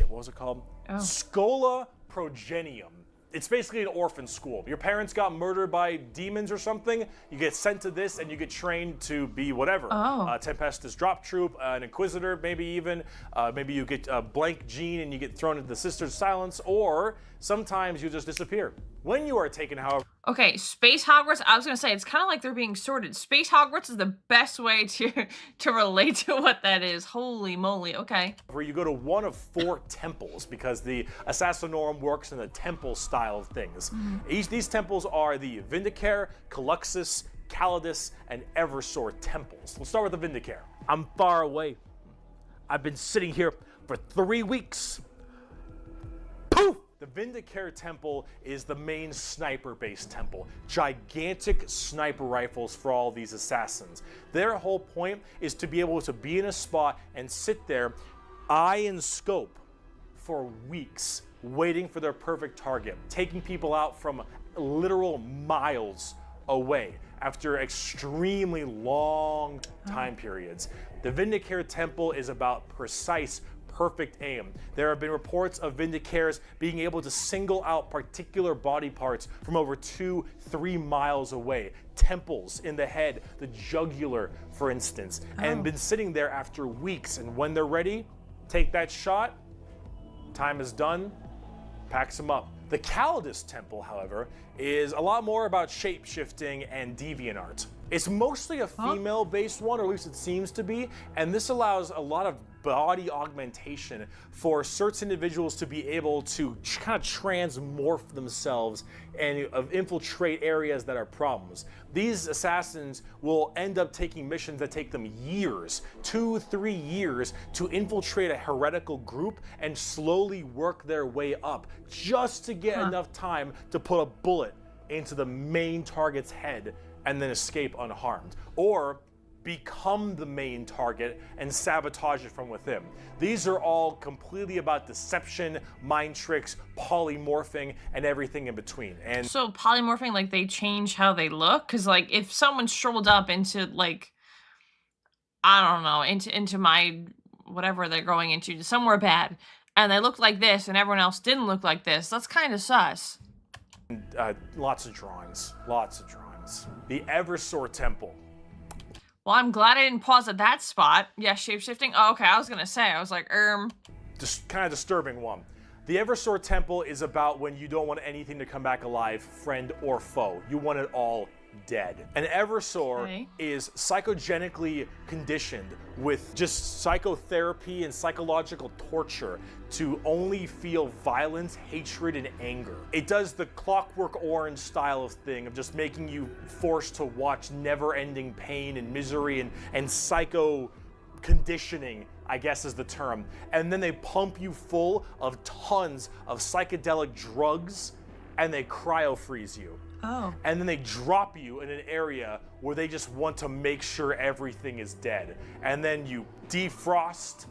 what was it called? Schola Progenium. It's basically an orphan school. Your parents got murdered by demons or something, you get sent to this and you get trained to be whatever. Tempestus Drop Troop, an Inquisitor maybe even. Maybe you get a blank gene and you get thrown into the Sisters of Silence, or sometimes you just disappear. When you are taken, however... Okay, Space Hogwarts, I was gonna say, it's kind of like they're being sorted. Space Hogwarts is the best way to relate to what that is. Holy moly, okay. Where you go to one of 4 temples, because the Assassinorum works in the temple style of things. These temples are the Vindicare, Caluxus, Calidus, and Eversor temples. We'll start with the Vindicare. I'm far away. I've been sitting here for 3 weeks. Poof! The Vindicare Temple is the main sniper-based temple. Gigantic sniper rifles for all these assassins. Their whole point is to be able to be in a spot and sit there, eye and scope, for weeks, waiting for their perfect target, taking people out from literal miles away after extremely long time periods. The Vindicare Temple is about precise, perfect aim. There have been reports of Vindicares being able to single out particular body parts from over 2-3 miles away. Temples in the head, the jugular, for instance, and been sitting there after weeks. And when they're ready, take that shot, time is done, packs them up. The Calidus Temple, however, is a lot more about shape-shifting and deviant. It's mostly a female-based one, or at least it seems to be, and this allows a lot of body augmentation for certain individuals to be able to kind of transmorph themselves and infiltrate areas that are problems. These assassins will end up taking missions that take them years, 2-3 years, to infiltrate a heretical group and slowly work their way up just to get enough time to put a bullet into the main target's head and then escape unharmed, or become the main target and sabotage it from within. These are all completely about deception, mind tricks, polymorphing, and everything in between. And so polymorphing, like they change how they look? Because like if someone strolled up into like, I don't know, into my, whatever they're going into, somewhere bad, and they look like this and everyone else didn't look like this, that's kind of sus. lots of drawings, lots of drawings. The Eversor Temple. Well, I'm glad I didn't pause at that spot. Yeah, shapeshifting. Oh, okay, I was gonna say, I was like, Just kind of disturbing one. The Eversor Temple is about when you don't want anything to come back alive, friend or foe. You want it all dead. An Eversor is psychogenically conditioned with just psychotherapy and psychological torture to only feel violence, hatred, and anger. It does the Clockwork Orange style of thing of just making you forced to watch never-ending pain and misery and psycho conditioning, I guess is the term. And then they pump you full of tons of psychedelic drugs and they cryo-freeze you. Oh. And then they drop you in an area where they just want to make sure everything is dead. And then you defrost,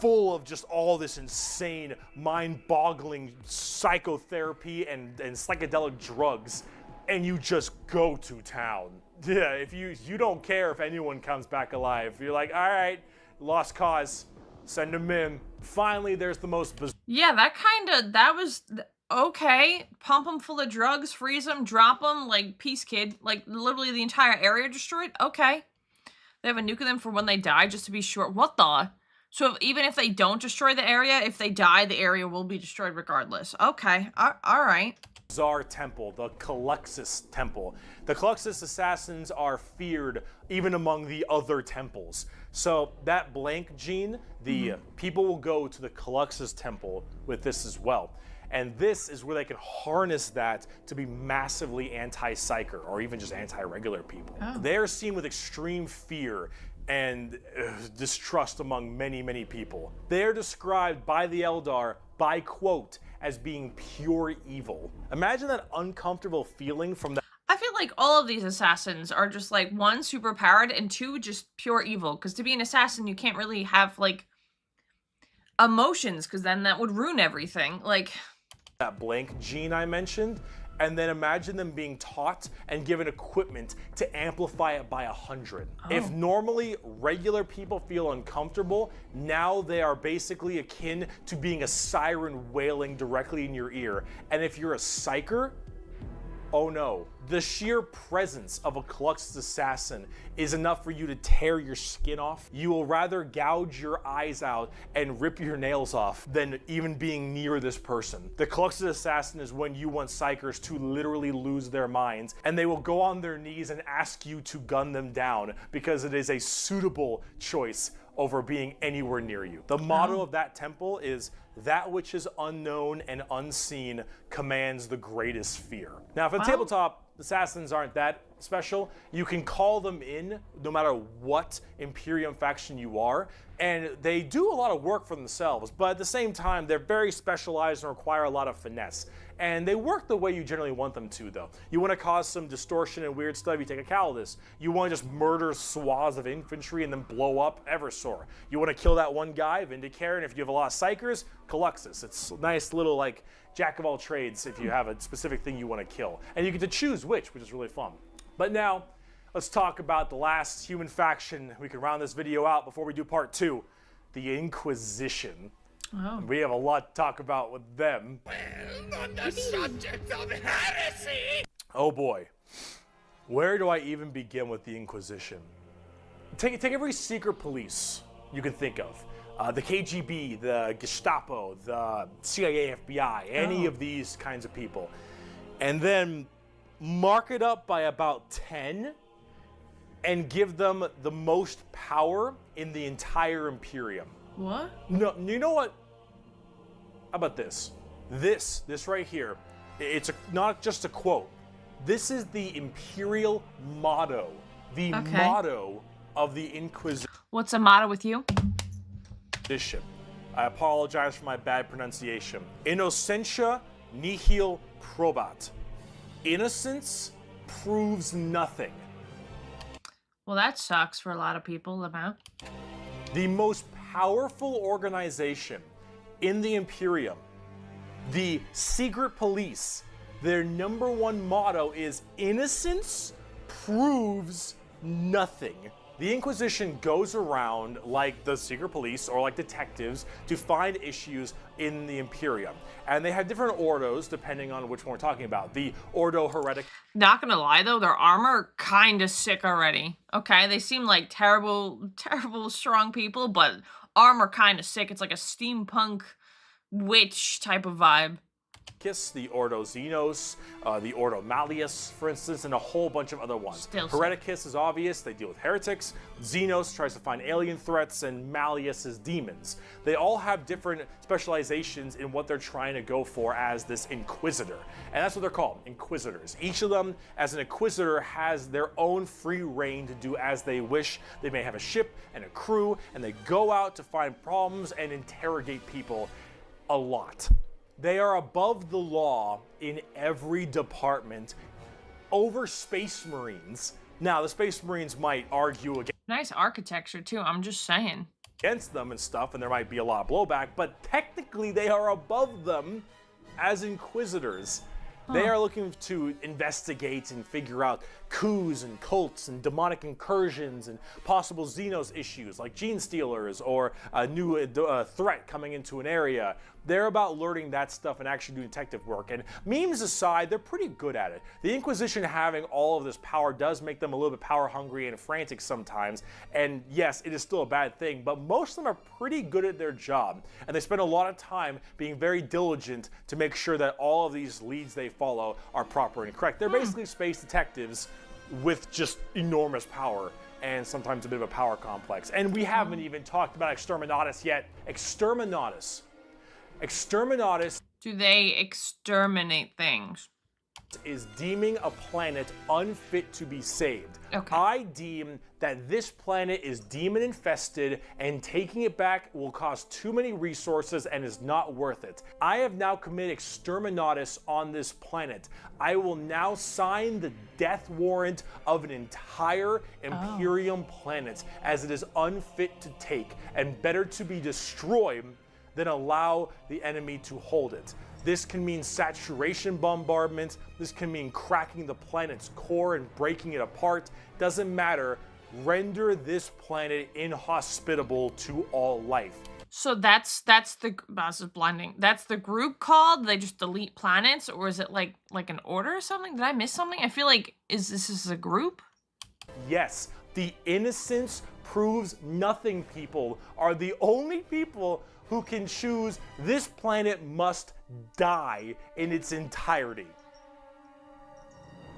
full of just all this insane, mind-boggling psychotherapy and psychedelic drugs, and you just go to town. Yeah, if you don't care if anyone comes back alive. You're like, all right, lost cause, send them in. Finally, there's the most bizarre. Yeah, that was okay. Pump them full of drugs, freeze them, drop them, like Peace Kid, like literally the entire area destroyed. Okay, they have a nuke of them for when they die, just to be sure. What the? So even if they don't destroy the area, if they die, the area will be destroyed regardless. Okay, all right. Bizarre temple, the Caluxus temple. The Caluxus assassins are feared even among the other temples. So that blank gene, the people will go to the Caluxus temple with this as well. And this is where they can harness that to be massively anti-psyker or even just anti-regular people. Oh. They're seen with extreme fear and distrust among many, many people. They're described by the Eldar by quote as being pure evil. Imagine that uncomfortable feeling from that. I feel like all of these assassins are just like, one, super powered, and two, just pure evil. Because to be an assassin, you can't really have like emotions, because then that would ruin everything. Like that blank gene I mentioned, and then imagine them being taught and given equipment to amplify it by 100. Oh. If normally regular people feel uncomfortable, now they are basically akin to being a siren wailing directly in your ear. And if you're a psyker, oh no. The sheer presence of a Caluxus assassin is enough for you to tear your skin off. You will rather gouge your eyes out and rip your nails off than even being near this person. The Caluxus assassin is when you want psychers to literally lose their minds, and they will go on their knees and ask you to gun them down because it is a suitable choice over being anywhere near you. The motto of that temple is, "That which is unknown and unseen commands the greatest fear." Now, for the tabletop, assassins aren't that special. You can call them in no matter what Imperium faction you are, and they do a lot of work for themselves, but at the same time, they're very specialized and require a lot of finesse. And they work the way you generally want them to, though. You want to cause some distortion and weird stuff, you take a Calidus. You want to just murder swaths of infantry and then blow up Eversor. You want to kill that one guy, Vindicare, and if you have a lot of psychers, Caluxus. It's a nice little, like, jack of all trades if you have a specific thing you want to kill. And you get to choose which is really fun. But now, let's talk about the last human faction. We can round this video out before we do part 2, the Inquisition. Oh. We have a lot to talk about with them. Well, on the subject of heresy. Oh boy. Where do I even begin with the Inquisition? Take every secret police you can think of. The KGB, the Gestapo, the CIA, FBI, any of these kinds of people. And then mark it up by about 10 and give them the most power in the entire Imperium. What? No, you know what? How about this? This right here, it's not just a quote. This is the Imperial motto. The motto of the Inquisition. What's the motto with you? I apologize for my bad pronunciation. Innocentia nihil probat. Innocence proves nothing. Well, that sucks for a lot of people, Lamau. The most powerful organization in the Imperium, the secret police, their #1 motto is innocence proves nothing. The Inquisition goes around like the secret police or like detectives to find issues in the Imperium. And they have different ordos depending on which one we're talking about. The Ordo Heretic. Not gonna lie though, their armor kinda sick already. Okay, they seem like terrible strong people, but armor kinda sick. It's like a steampunk witch type of vibe. the Ordo Xenos, the Ordo Malleus, for instance, and a whole bunch of other ones. Hereticus is obvious, they deal with heretics. Xenos tries to find alien threats, and Malleus is demons. They all have different specializations in what they're trying to go for as this Inquisitor. And that's what they're called, Inquisitors. Each of them, as an Inquisitor, has their own free reign to do as they wish. They may have a ship and a crew, and they go out to find problems and interrogate people a lot. They are above the law in every department over Space Marines. Now, the Space Marines might argue Nice architecture, too. I'm just saying. against them and stuff, and there might be a lot of blowback, but technically they are above them as Inquisitors. They are looking to investigate and figure out coups and cults and demonic incursions and possible Xenos issues like gene stealers or a new threat coming into an area. They're about learning that stuff and actually doing detective work. And memes aside, they're pretty good at it. The Inquisition having all of this power does make them a little bit power hungry and frantic sometimes. And yes, it is still a bad thing, but most of them are pretty good at their job. And they spend a lot of time being very diligent to make sure that all of these leads they follow are proper and correct. They're basically space detectives with just enormous power and sometimes a bit of a power complex. And we haven't even talked about Exterminatus yet. Exterminatus. Do they exterminate things? Is deeming a planet unfit to be saved. Okay. I deem that this planet is demon infested and taking it back will cost too many resources and is not worth it. I have now committed Exterminatus on this planet. I will now sign the death warrant of an entire Imperium planet as it is unfit to take and better to be destroyed than allow the enemy to hold it. This can mean saturation bombardment. This can mean cracking the planet's core and breaking it apart. Doesn't matter. Render this planet inhospitable to all life. So that's the this is blinding. That's the group called? They just delete planets, or is it like an order or something? Did I miss something? I feel like this is a group? Yes, the Innocents Proves Nothing people are the only people who can choose this planet must die in its entirety.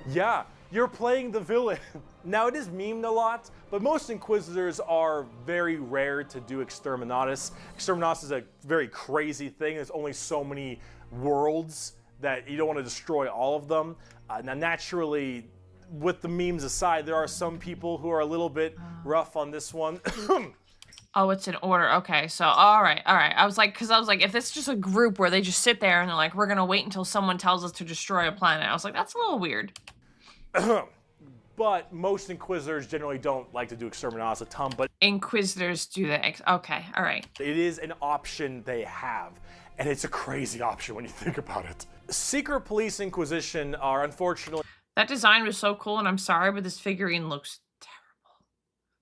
Yeah, you're playing the villain. Now, it is memed a lot, but most Inquisitors are very rare to do Exterminatus. Exterminatus is a very crazy thing. There's only so many worlds that you don't want to destroy all of them. Now, naturally, with the memes aside, there are some people who are a little bit rough on this one. Oh, it's an order. Okay, so all right. I was like, if it's just a group where they just sit there and they're like, we're gonna wait until someone tells us to destroy a planet. I was like, that's a little weird. But most Inquisitors generally don't like to do Exterminatus a ton, but Inquisitors do that. Okay, all right. It is an option they have, and it's a crazy option when you think about it. Secret Police Inquisition are unfortunately... That design was so cool, and I'm sorry, but this figurine looks terrible.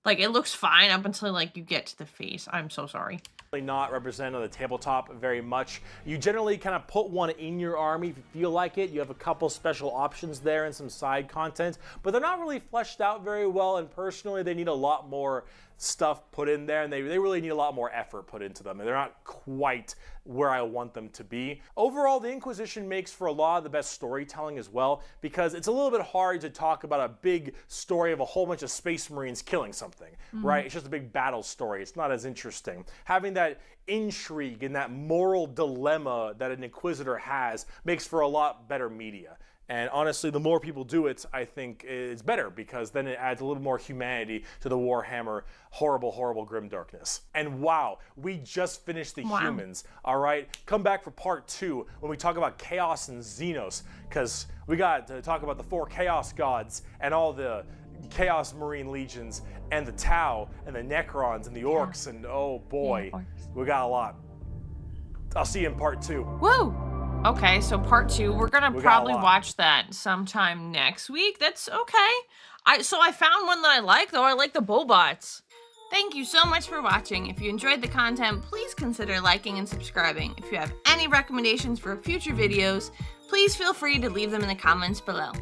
Like, it looks fine up until, like, you get to the face. I'm so sorry. Not represented on the tabletop very much. You generally kind of put one in your army if you feel like it. You have a couple special options there and some side content, but they're not really fleshed out very well, and personally they need a lot more stuff put in there, and they really need a lot more effort put into them, and they're not quite where I want them to be. Overall, the Inquisition makes for a lot of the best storytelling as well, because it's a little bit hard to talk about a big story of a whole bunch of Space Marines killing something, right? It's just a big battle story. It's not as interesting. Having that intrigue and that moral dilemma that an Inquisitor has makes for a lot better media. And honestly, the more people do it, I think it's better, because then it adds a little more humanity to the Warhammer horrible, horrible grimdarkness. And wow, we just finished the humans, all right? Come back for part 2 when we talk about Chaos and Xenos, because we got to talk about the 4 Chaos Gods and all the Chaos Marine Legions and the Tau and the Necrons and the Orcs, and oh boy, we got a lot. I'll see you in part 2. Woo! Okay, so part 2, we're gonna probably watch that sometime next week. That's okay. So I found one that I like, though. I like the Bullbots. Thank you so much for watching. If you enjoyed the content, please consider liking and subscribing. If you have any recommendations for future videos, please feel free to leave them in the comments below.